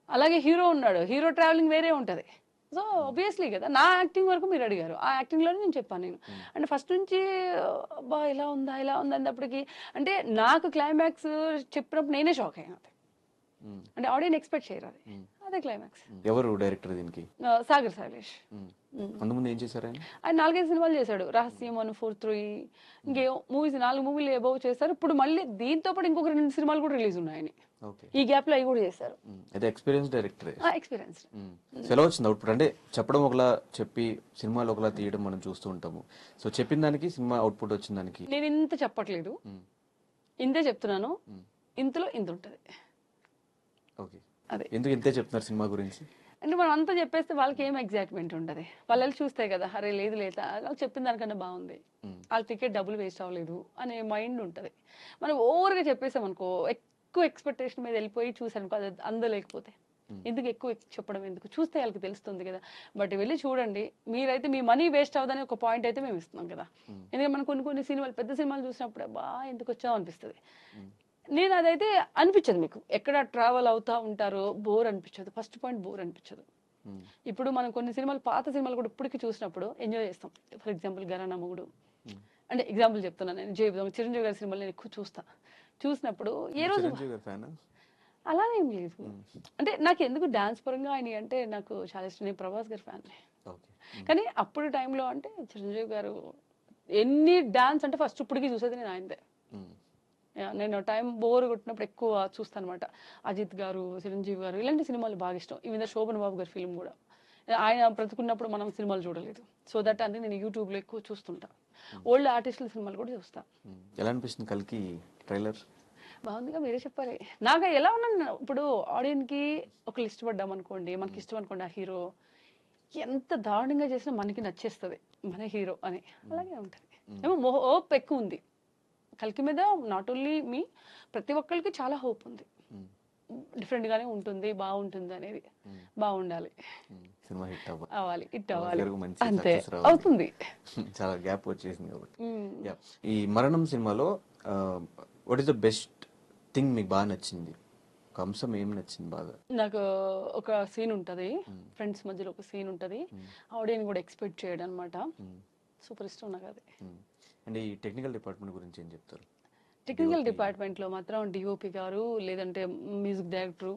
అలాగే హీరో ఉన్నాడు, హీరో ట్రావెలింగ్ వేరే ఉంటది. సో ఆబ్వియస్లీ కదా, నా యాక్టింగ్ వరకు మీరు అడిగారు, ఆ యాక్టింగ్ లోనే నేను చెప్పాను. నేను అంటే ఫస్ట్ నుంచి బా ఇలా ఉందా అన్నప్పటికీ, అంటే నాకు క్లైమాక్స్ చెప్పినప్పుడు నేనే షాక్ అయ్యాను. అంటే ఆడియన్స్ ఎక్స్పెక్ట్ చేయరు, అదే క్లైమాక్స్. ఎవరు డైరెక్టర్ దీనికి? సాగర్ శైలేష్. అంతకుముందు ఏం చేశారు ఆయన 4-5 సినిమాలు చేశాడు, రహస్యం, 143, ఇంకే మూవీస్ 4 మూవీలు అబౌవ్ చేశారు. ఇప్పుడు మళ్ళీ దీంతో పాటు ఇంకొక 2 సినిమాలు కూడా రిలీజ్ ఉన్నాయి, ఈ గ్యాప్ లో అవి కూడా చేశారు. అదే ఎక్స్పీరియన్స్ డైరెక్టర్. ఎక్స్పీరియన్స్. ఎలా వచ్చింది అవుట్పుట్? అంటే చెప్పడం ఒకలా, చెప్పి సినిమాలు ఒకలా తీయడం మనం చూస్తూ ఉంటాము. సో చెప్పిన దానికి సినిమా అవుట్పుట్ వచ్చిన దానికి నేను ఇంత చెప్పట్లేదు, ఇంతే చెప్తున్నాను, ఇంతలో ఇంత ఉంటది. ఓకే, అదే ఎందుకు ఇంతే చెప్తున్నారు సినిమా గురించి అంటే మనం అంతా చెప్పేస్తే వాళ్ళకి ఏం ఎగ్జైట్మెంట్ ఉంటుంది, వాళ్ళు చూస్తే కదా, అరే లేదు వాళ్ళు చెప్పిన దానికన్నా బాగుంది, వాళ్ళ టికెట్ డబ్బులు వేస్ట్ అవ్వలేదు అనే మైండ్ ఉంటుంది. మనం ఓవర్గా చెప్పేసాం అనుకో, ఎక్కువ ఎక్స్పెక్టేషన్ మీద వెళ్ళిపోయి చూసానుకో, అది అందలేకపోతే ఎందుకు ఎక్కువ చెప్పడం, ఎందుకు చూస్తే వాళ్ళకి తెలుస్తుంది కదా. బట్ వెళ్ళి చూడండి, మీరైతే మీ మనీ వేస్ట్ అవ్వదని ఒక పాయింట్ అయితే మేము ఇస్తున్నాం కదా. ఎందుకంటే మనం కొన్ని సినిమాలు, పెద్ద సినిమాలు చూసినప్పుడు బా ఎందుకు వచ్చావు అనిపిస్తుంది. నేను అదైతే అనిపించదు, మీకు ఎక్కడ ట్రావెల్ అవుతా ఉంటారో బోర్ అనిపించదు, ఫస్ట్ పాయింట్ బోర్ అనిపించదు. ఇప్పుడు మనం కొన్ని సినిమాలు, పాత సినిమాలు కూడా ఇప్పటికీ చూసినప్పుడు ఎంజాయ్ చేస్తాం. ఫర్ ఎగ్జాంపుల్ ఘరానా మొగుడు, అంటే ఎగ్జాంపుల్ చెప్తున్నాను, నేను చిరంజీవి గారి సినిమాలు నేను ఎక్కువ చూసినప్పుడు ఏ రోజు అలానే ఏం లేదు. అంటే నాకు ఎందుకు డాన్స్ పరంగా ఆయన అంటే నాకు చాలా ఇష్టం, నేను ప్రభాస్ గారి ఫ్యాన్. కానీ అప్పుడు టైంలో అంటే చిరంజీవి గారు ఎన్ని డాన్స్ అంటే ఫస్ట్ ఇప్పటికీ చూసేది నేను ఆయనదే. నేను టైం బోర్ కొట్టినప్పుడు ఎక్కువ చూస్తాను అనమాట. అజిత్ గారు, చిరంజీవి గారు, ఇలాంటి సినిమాలు బాగా ఇష్టం. ఈవెన్ శోభన్ బాబు గారి ఫిల్మ్ కూడా, ఆయన బ్రతుకున్నప్పుడు మనం సినిమాలు చూడలేదు, సో దట్ అంటే నేను యూట్యూబ్లో ఎక్కువ చూస్తుంటా. ఓల్డ్ ఆర్టిస్టుల సినిమాలు కూడా చూస్తా. ఎలా అనిపిస్తుంది కల్కి ట్రైలర్? బాగుందిగా, మీరే చెప్పాలి. నాకు ఎలా ఉన్నాను, ఇప్పుడు ఆడియన్స్కి ఒకళ్ళు ఇష్టపడ్డాం అనుకోండి, మనకి ఇష్టం అనుకోండి, ఆ హీరో ఎంత దారుణంగా చేసినా మనకి నచ్చేస్తుంది మన హీరో అని, అలాగే ఉంటుంది. ఏమో హోప్ ఎక్కువ ఉంది కల్కి మీద, నాట్ ఓన్లీ మీ, ప్రతి ఒక్కరికి చాలా హోప్ ఉంది, డిఫరెంట్ గానే ఉంటుంది, బాగుంటుంది అనేది, బాగుండాలి, సినిమా హిట్ అవ్వాలి, అంతే అవుతుంది. చాలా గ్యాప్ వచ్చేసింది కాబట్టి. ఈ మరణం సినిమాలో what is the best thing మీకు బాగా నచ్చింది, ఒక అంశం ఏం నచ్చింది బాగా? నాకు ఒక సీన్ ఉంటది, ఫ్రెండ్స్ మధ్యలో ఒక సీన్ ఉంటది, ఆడియన్స్ కూడా ఎక్స్పెక్ట్ చేయడం అనమాట, సూపర్ ఇష్టం నాకు అది. అండ్ ఈ టెక్నికల్ డిపార్ట్మెంట్ గురించి ఏం చెప్తారు? టెక్నికల్ డిపార్ట్మెంట్ లో మాత్రం డిఓపి గారు, లేదంటే music director,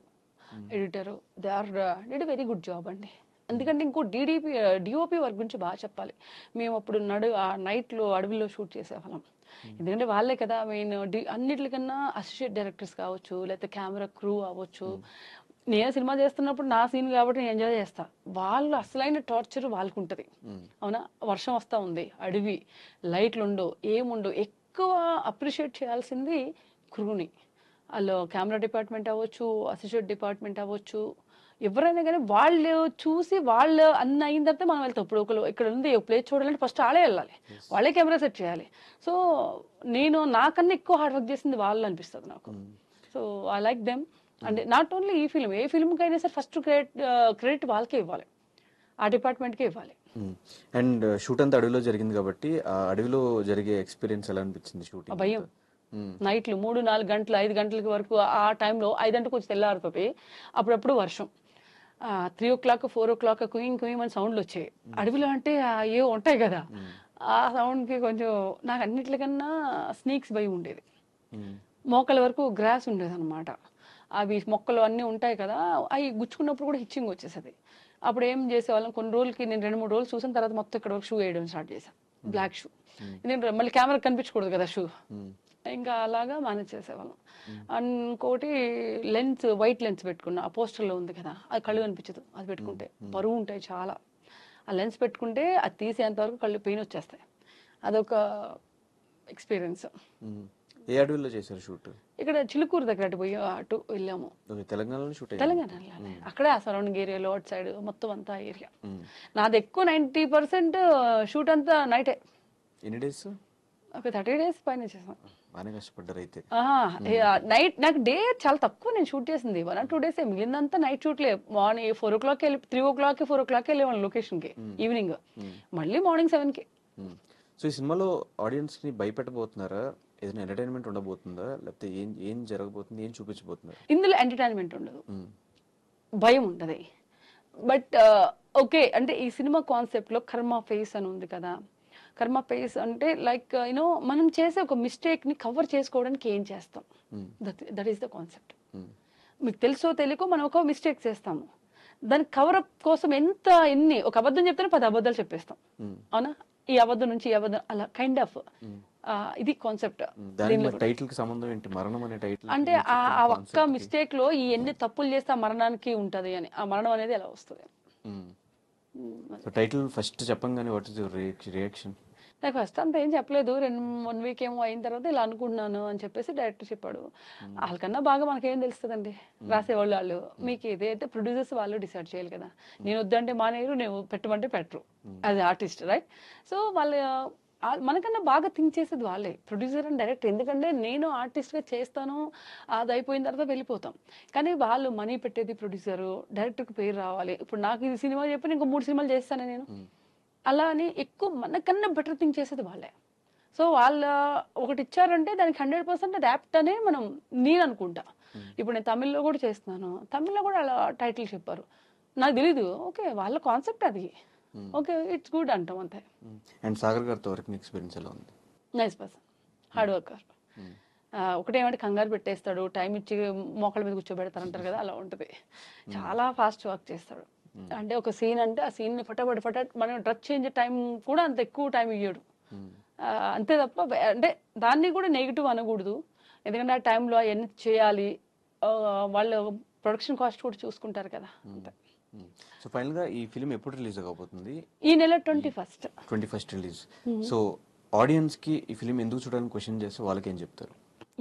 editor, they or did very good job అండి. ఎందుకంటే ఇంకో డిఓపి వర్క్ గురించి బాగా చెప్పాలి. మేము అప్పుడు నైట్ లో అడవిలో షూట్ చేసేవాళ్ళం, ఎందుకంటే వాళ్ళే కదా మెయిన్. అన్నిటికన్నా అసోసియేట్ డైరెక్టర్స్ కావచ్చు, లేకపోతే కెమెరా క్రూ అవ్వచ్చు. నేను సినిమా చేస్తున్నప్పుడు నా సీన్ కాబట్టి నేను ఎంజాయ్ చేస్తా, వాళ్ళు అసలైన టార్చర్ వాళ్ళకు ఉంటుంది. అవునా, వర్షం వస్తూ ఉంది, అడవి, లైట్లు ఉండవు, ఏముండవు, ఎక్కువ అప్రిషియేట్ చేయాల్సింది క్రూని. వాళ్ళు కెమెరా డిపార్ట్మెంట్ అవ్వచ్చు, అసోసియేట్ డిపార్ట్మెంట్ అవ్వచ్చు, ఎవరైనా కానీ వాళ్ళు చూసి వాళ్ళు అన్ని అయిన తర్వాత మనం వెళ్తాం. ఇప్పుడు ఒకరు ఇక్కడ ఉంది ప్లేస్ చూడాలంటే ఫస్ట్ వాళ్ళే వెళ్ళాలి, వాళ్ళే కెమెరా సెట్ చేయాలి. సో నేను నాకన్నా ఎక్కువ హార్డ్ వర్క్ చేసింది వాళ్ళు అనిపిస్తుంది నాకు. So I like them. అంటే నాట్ ఓన్లీ ఈ ఫిల్మ్, ఏ ఫిల్మ్కి అయినా సరే ఫస్ట్ క్రెడిట్ వాళ్ళకే ఇవ్వాలి, ఆ డిపార్ట్మెంట్కే ఇవ్వాలి. అండ్ షూట్ అంతా అడవిలో జరిగింది కాబట్టి ఆ అడవిలో జరిగే ఎక్స్పీరియన్స్ ఎలా అనిపించింది షూటింగ్? భయం. నైట్లు 3-4 గంటలు 5 గంటల వరకు ఆ టైంలో 5 గంటలకు వచ్చి తెల్లారుతుంది. అప్పుడప్పుడు వర్షం, 3 o'clock 4 o'clock కుయింగ్ కుయింగ్ అని సౌండ్లు వచ్చాయి. అడవిలో అంటే ఏ ఉంటాయి కదా, ఆ సౌండ్కి కొంచెం నాకు అన్నిటికన్నా స్నేక్స్ భయం ఉండేది. మోకాల వరకు గ్రాస్ ఉండేది అనమాట. అవి మొక్కలు అన్నీ ఉంటాయి కదా, అవి గుచ్చుకున్నప్పుడు కూడా హిచ్చింగ్ వచ్చేసేది. అప్పుడు ఏం చేసేవాళ్ళం, కొన్ని రోజులకి నేను 2-3 రోజులు చూసిన తర్వాత మొత్తం ఇక్కడ షూ వేయడం స్టార్ట్ చేశాను, బ్లాక్ షూ. ఎందుకంటే మళ్ళీ కెమెరా కనిపించకూడదు కదా షూ, ఇంకా అలాగా మేనేజ్ చేసేవాళ్ళం. ఇంకోటి లెన్స్, వైట్ లెన్స్ పెట్టుకున్నా, ఆ పోస్టర్లో ఉంది కదా, అది కళ్ళు కనిపించదు, అది పెట్టుకుంటే బరువు ఉంటాయి చాలా. ఆ లెన్స్ పెట్టుకుంటే అది తీసేంత వరకు కళ్ళు పెయిన్ వచ్చేస్తాయి. అదొక ఎక్స్పీరియన్స్. ఏ అడవిలో చేశారు షూట్? ఇక్కడ చిలుకూరు దగ్గర అటు పోయి అటు వెళ్ళాము. తెలంగాణలో షూట్? తెలంగాణలో అక్కడే ఆ సరౌండింగ్ ఏరియాలో అటు సైడ్ మొత్తం అంతా ఏరియా. నాది ఎక్కువ 90% షూట్ అంతా నైటే. ఎన్ని డేస్? ఒక 30 days పైన చేసాం. బాగానే కష్టపడ్డారు అయితే. నైట్ నాకు డే చాలా తక్కువ నేను షూట్ చేసింది, 1 or 2 days. మిగిలినంతా నైట్ షూట్లే. మార్నింగ్ 4 o'clock వెళ్ళి 3 o'clock 4 o'clock వెళ్ళేవాళ్ళం లొకేషన్కి, ఈవినింగ్ మళ్ళీ మార్నింగ్ 7కి. సో ఈ సినిమాలో ఆడియన్స్ ని భయపెట్టబోతున్నారా? ఏదైనా ఎంటర్టైన్మెంట్ ఉండబోతుందా, లేకపోతే ఏం జరగబోతుంది, ఏం చూపించబోతున్నారు? ఇందులో ఎంటర్టైన్మెంట్ ఉండదు, భయం ఉంటుంది. బట్ ఓకే, అంటే ఈ సినిమా కాన్సెప్ట్ లో కర్మ ఫేస్ అని ఉంది కదా. కర్మ ఫేస్ అంటే లైక్ యూనో మనం చేసే ఒక మిస్టేక్ ని కవర్ చేసుకోవడానికి ఏం చేస్తాం, దట్ ఈస్ ద కాన్సెప్ట్. మీకు తెలుసో తెలియకో మనం ఒక మిస్టేక్ చేస్తాము, దాని కవరప్ కోసం ఎన్ని ఒక అబద్ధం చెప్తే 10 అబద్ధాలు చెప్పేస్తాం, అవునా? ఈ అబద్ధం నుంచి ఈ అబద్ధం, అలా కైండ్ ఆఫ్ ఇది కాన్సెప్ట్. టైటిల్ కి సంబంధం ఏంటి? మరణం అనే టైటిల్ అంటే ఆ ఒక్క మిస్టేక్ లో ఈ ఎన్ని తప్పులు చేస్తే ఆ మరణానికి ఉంటది అని, ఆ మరణం అనేది ఎలా వస్తుంది. టైటిల్ ఫస్ట్ చెప్పంగానే వాట్ ఇస్ యువర్ రియాక్షన్? నాకు ఫస్ట్ అంతా ఏం చెప్పలేదు, 1 week ఏమో అయిన తర్వాత ఇలా అనుకుంటున్నాను అని చెప్పేసి డైరెక్టర్ చెప్పాడు. వాళ్ళకన్నా బాగా మనకేం తెలుస్తుందండి, రాసేవాళ్ళు వాళ్ళు. మీకు ఏదైతే ప్రొడ్యూసర్స్ వాళ్ళు డిసైడ్ చేయాలి కదా. నేను వద్దంటే మానేరు, నేను పెట్టమంటే పెట్టరు, అది ఆర్టిస్ట్, రైట్? సో వాళ్ళు మనకన్నా బాగా థింక్ చేసేది వాళ్ళే, ప్రొడ్యూసర్ అండ్ డైరెక్టర్. ఎందుకంటే నేను ఆర్టిస్ట్గా చేస్తాను, అది అయిపోయిన తర్వాత వెళ్ళిపోతాం. కానీ వాళ్ళు మనీ పెట్టేది ప్రొడ్యూసరు, డైరెక్టర్కి పేరు రావాలి. ఇప్పుడు నాకు ఇది సినిమా చెప్పి ఇంకో 3 సినిమాలు చేస్తాను నేను, అలా అని ఎక్కువ మనకన్నా బెటర్ థింక్ చేసేది వాళ్ళే. సో వాళ్ళు ఒకటి ఇచ్చారంటే దానికి 100% అది యాప్ట్ అనే నేను అనుకుంటా. ఇప్పుడు నేను తమిళ్లో కూడా చేస్తున్నాను, తమిళ్లో కూడా అలా టైటిల్ చెప్పారు, నాకు తెలీదు. ఓకే, వాళ్ళ కాన్సెప్ట్ అది, ఓకే ఇట్స్ గుడ్ అంటాం అంతే. అండ్ సాగర్ గారితో వర్కింగ్ ఎక్స్పీరియన్స్ ఎలా ఉంది? Nice person, hard worker. ఒకటేమంటే కంగారు పెట్టేస్తాడు, టైం ఇచ్చి మోకాళ్ళ మీద కూర్చోబెడతారంటారు కదా, అలా ఉంటుంది. చాలా ఫాస్ట్ వర్క్ చేస్తాడు. అంటే ఒక సీన్ అంటే ఆ సీన్ని ఫటాఫట్ మనం డ్రెస్ చేంజ్ టైం కూడా అంత ఎక్కువ టైం ఇయ్యడు, అంతే తప్ప. అంటే దాన్ని కూడా నెగిటివ్ అనకూడదు, ఎందుకంటే ఆ టైంలో అవన్నీ చేయాలి, వాళ్ళు ప్రొడక్షన్ కాస్ట్ కూడా చూసుకుంటారు కదా, అంతే. సో ఫైనల్ గా ఈ ఫిల్మ్ ఎప్పుడు రిలీజ్ అవబోతుంది? ఈ నెల 21st రిలీజ్. సో ఆడియన్స్ కి ఈ ఫిల్మ్ ఎందుకు చూడాలని క్వశ్చన్ చేస్తే వాళ్ళకి ఏం చెప్తారు?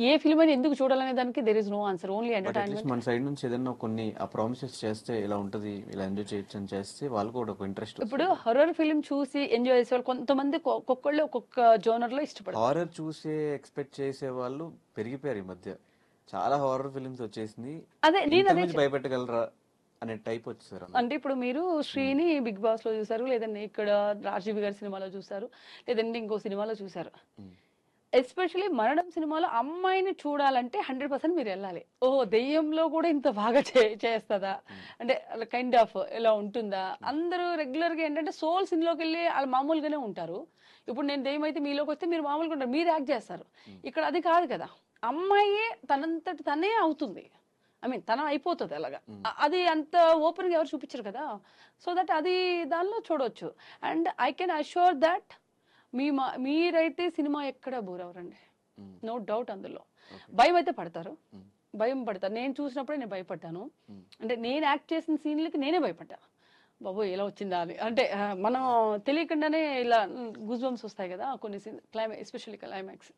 ఏ ఫిల్మ్ అని ఎందుకు చూడాలనే దానికి there is no answer, only entertainment. మన సైడ్ నుంచి ఏదైనా కొన్ని ఆ ప్రామిసెస్ చేస్తే ఇలా ఉంటది, ఇలా ఎంజాయ్ చేయొచ్చు అని చేస్తే వాళ్ళకు కూడా ఒక ఇంట్రెస్ట్. ఇప్పుడు హారర్ ఫిల్మ్ చూసి ఎంజాయ్ చేసే వాళ్ళు కొంతమంది, ఒక్కొక్కళ్ళు ఒక్కొక్క జోనర్ లో ఇష్టపడతారు. హారర్ చూసే ఎక్స్పెక్ట్ చేసే వాళ్ళు పెరిగిపోయారు ఈ మధ్య, చాలా హారర్ ఫిల్మ్స్ వచ్చేసింది. అదే నేను భయపెట్టగలరా అనే టైప్ వచ్చేసారు. అంటే ఇప్పుడు మీరు శ్రీని బిగ్ బాస్ లో చూసారు, లేదంటే ఇక్కడ రాజీవ్ గారి సినిమాలో చూసారు, లేదంటే ఇంకో సినిమాలో చూసారు. ఎస్పెషలీ మరణం సినిమాలో అమ్మాయిని చూడాలంటే 100% మీరు వెళ్ళాలి. ఓహో, దెయ్యంలో కూడా ఇంత బాగా చేస్తుందా, అంటే కైండ్ ఆఫ్ ఇలా ఉంటుందా. అందరూ రెగ్యులర్గా ఏంటంటే సోల్స్ ఇందులోకి వెళ్ళి వాళ్ళు మామూలుగానే ఉంటారు. ఇప్పుడు నేను దెయ్యం అయితే మీలోకి వస్తే మీరు మామూలుగా ఉంటారు, మీరు యాక్ట్ చేస్తారు. ఇక్కడ అది కాదు కదా, అమ్మాయి తనంతటి తనే అవుతుంది, ఐ మీన్ తన అయిపోతుంది అలాగా. అది అంత ఓపెన్గా ఎవరు చూపించరు కదా. సో దట్ అది దానిలో చూడవచ్చు. And I can assure that మీరైతే సినిమా ఎక్కడ బోర్ అవరండి, నో డౌట్. అందులో భయం అయితే పడతారు, భయం పడతారు. నేను చూసినప్పుడే నేను భయపడ్డాను, అంటే నేను యాక్ట్ చేసిన సీన్లకి నేనే భయపడ్డా, బాబు ఎలా వచ్చిందా అని. అంటే మనం తెలియకుండానే ఇలా గూస్ బంప్స్ వస్తాయి కదా కొన్ని సీన్, ఎస్పెషల్లీ క్లైమాక్స్,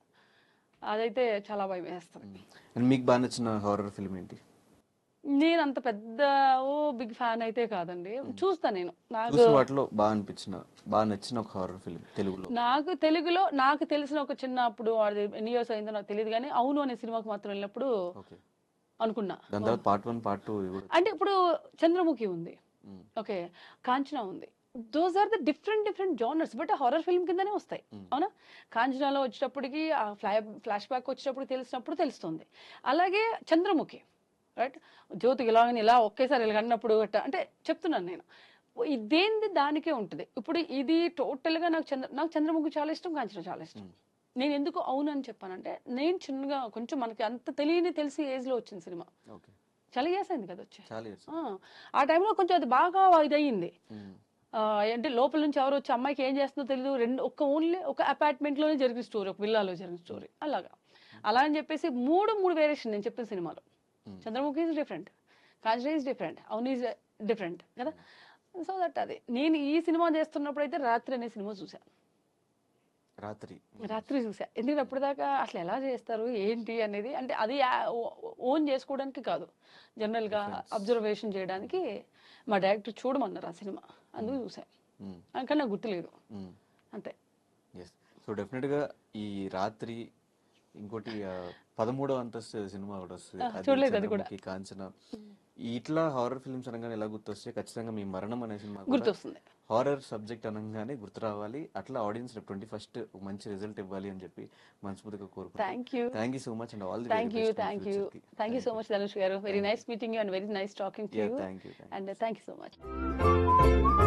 అదైతే చాలా భయం వేస్తుంది. మీకు బాగా నచ్చిన హారర్ ఫిల్మ్ ఏంటి? నేను అంత పెద్ద బిగ్ ఫ్యాన్ అయితే కాదండి. చూస్తా నేను. నాకు చూసిన వాటిలో బాగా నచ్చిన ఒక హారర్ ఫిల్మ్ తెలుగులో. నాకు తెలుగులో నాకు తెలిసిన ఒక చిన్న, అప్పుడు అది ఎన్ని ఇయర్స్ అయిందో నాకు తెలియదు కానీ, అవును అనే సినిమాకి మాత్రం వెళ్ళినప్పుడు ఓకే. అనుకున్నా. దాని తర్వాత పార్ట్ 1 పార్ట్ 2 కూడా. అంటే ఇప్పుడు చంద్రముఖి ఉంది, ఓకే, కాంచనా ఉంది. Those are the different genres, but horror film కిందనే వస్తాయి. అవునా? కాంచనాలో వచ్చేటప్పటికి ఆ ఫ్లాష్ బ్యాక్ వచ్చేటప్పుడు తెలిసినప్పుడు తెలుస్తుంది. అలాగే చంద్రముఖి, రైట్, జ్యోతికి ఇలా ఒకేసారి ఇలా అన్నప్పుడు అంటే చెప్తున్నాను నేను, దేనిది దానికే ఉంటుంది. ఇప్పుడు ఇది టోటల్గా నాకు చంద్రముఖి చాలా ఇష్టం, కాంచనా చాలా ఇష్టం. నేను ఎందుకు అవును అని చెప్పానంటే, నేను చిన్నగా కొంచెం మనకి అంత తెలిసి ఏజ్లో వచ్చిన సినిమా. ఓకే. చాలా ఇయర్స్ అయింది కదా వచ్చి. చాలా years. ఆ టైంలో కొంచెం అది బాగా ఇదయ్యింది. అంటే లోపల నుంచి ఎవరు వచ్చి అమ్మాయికి ఏం చేస్తుందో తెలియదు. ఓన్లీ ఒక అపార్ట్మెంట్ లోనే జరిగిన స్టోరీ, ఒక విల్లాలో జరిగిన స్టోరీ. అలా అని చెప్పేసి మూడు వేరియేషన్ నేను చెప్పిన సినిమాలో. Chandramukhi is different, Kanchana is different, అవును ఈజ్ డిఫరెంట్ కదా. సో దట్ అది నేను ఈ సినిమా చేస్తున్నప్పుడు అయితే రాత్రి అనే సినిమా చూసా. రాత్రి చూసా. ఎందుకంటే అప్పటిదాకా అసలు ఎలా చేస్తారు ఏంటి అనేది, అంటే అది ఓన్ చేసుకోవడానికి కాదు, జనరల్ గా అబ్జర్వేషన్ చేయడానికి మా డైరెక్టర్ చూడమన్నారు ఆ సినిమా, అందుకు చూసా. అందుకని నాకు గుర్తులేదు అంతే. సో డెఫినెట్ గా ఈ రాత్రి, ఇంకోటి 13వ అంతస్తు సినిమా ఒకటి వస్తుంది, చూడలేదు అది కూడా. చంద్రముఖి, కాంచనా. ఇట్లా హారర్ ఫిల్మ్స్ అనగానే ఎలా గుర్తొస్తే ఖచ్చితంగా మీ మరణం అనే సినిమా గుర్తొస్తుంది. హారర్ సబ్జెక్ట్ అనగానే గుర్తు రావాలి. అట్లా ఆడియన్స్ 21st మంచి రిజల్ట్ ఇవ్వాలి అని చెప్పి మనస్ఫూర్తిగా కోరుకుంటున్నాను. Thank you so much and all the thank you so much Dhanush garu. Very nice meeting you and very nice talking to you. Thank you and thank you so much.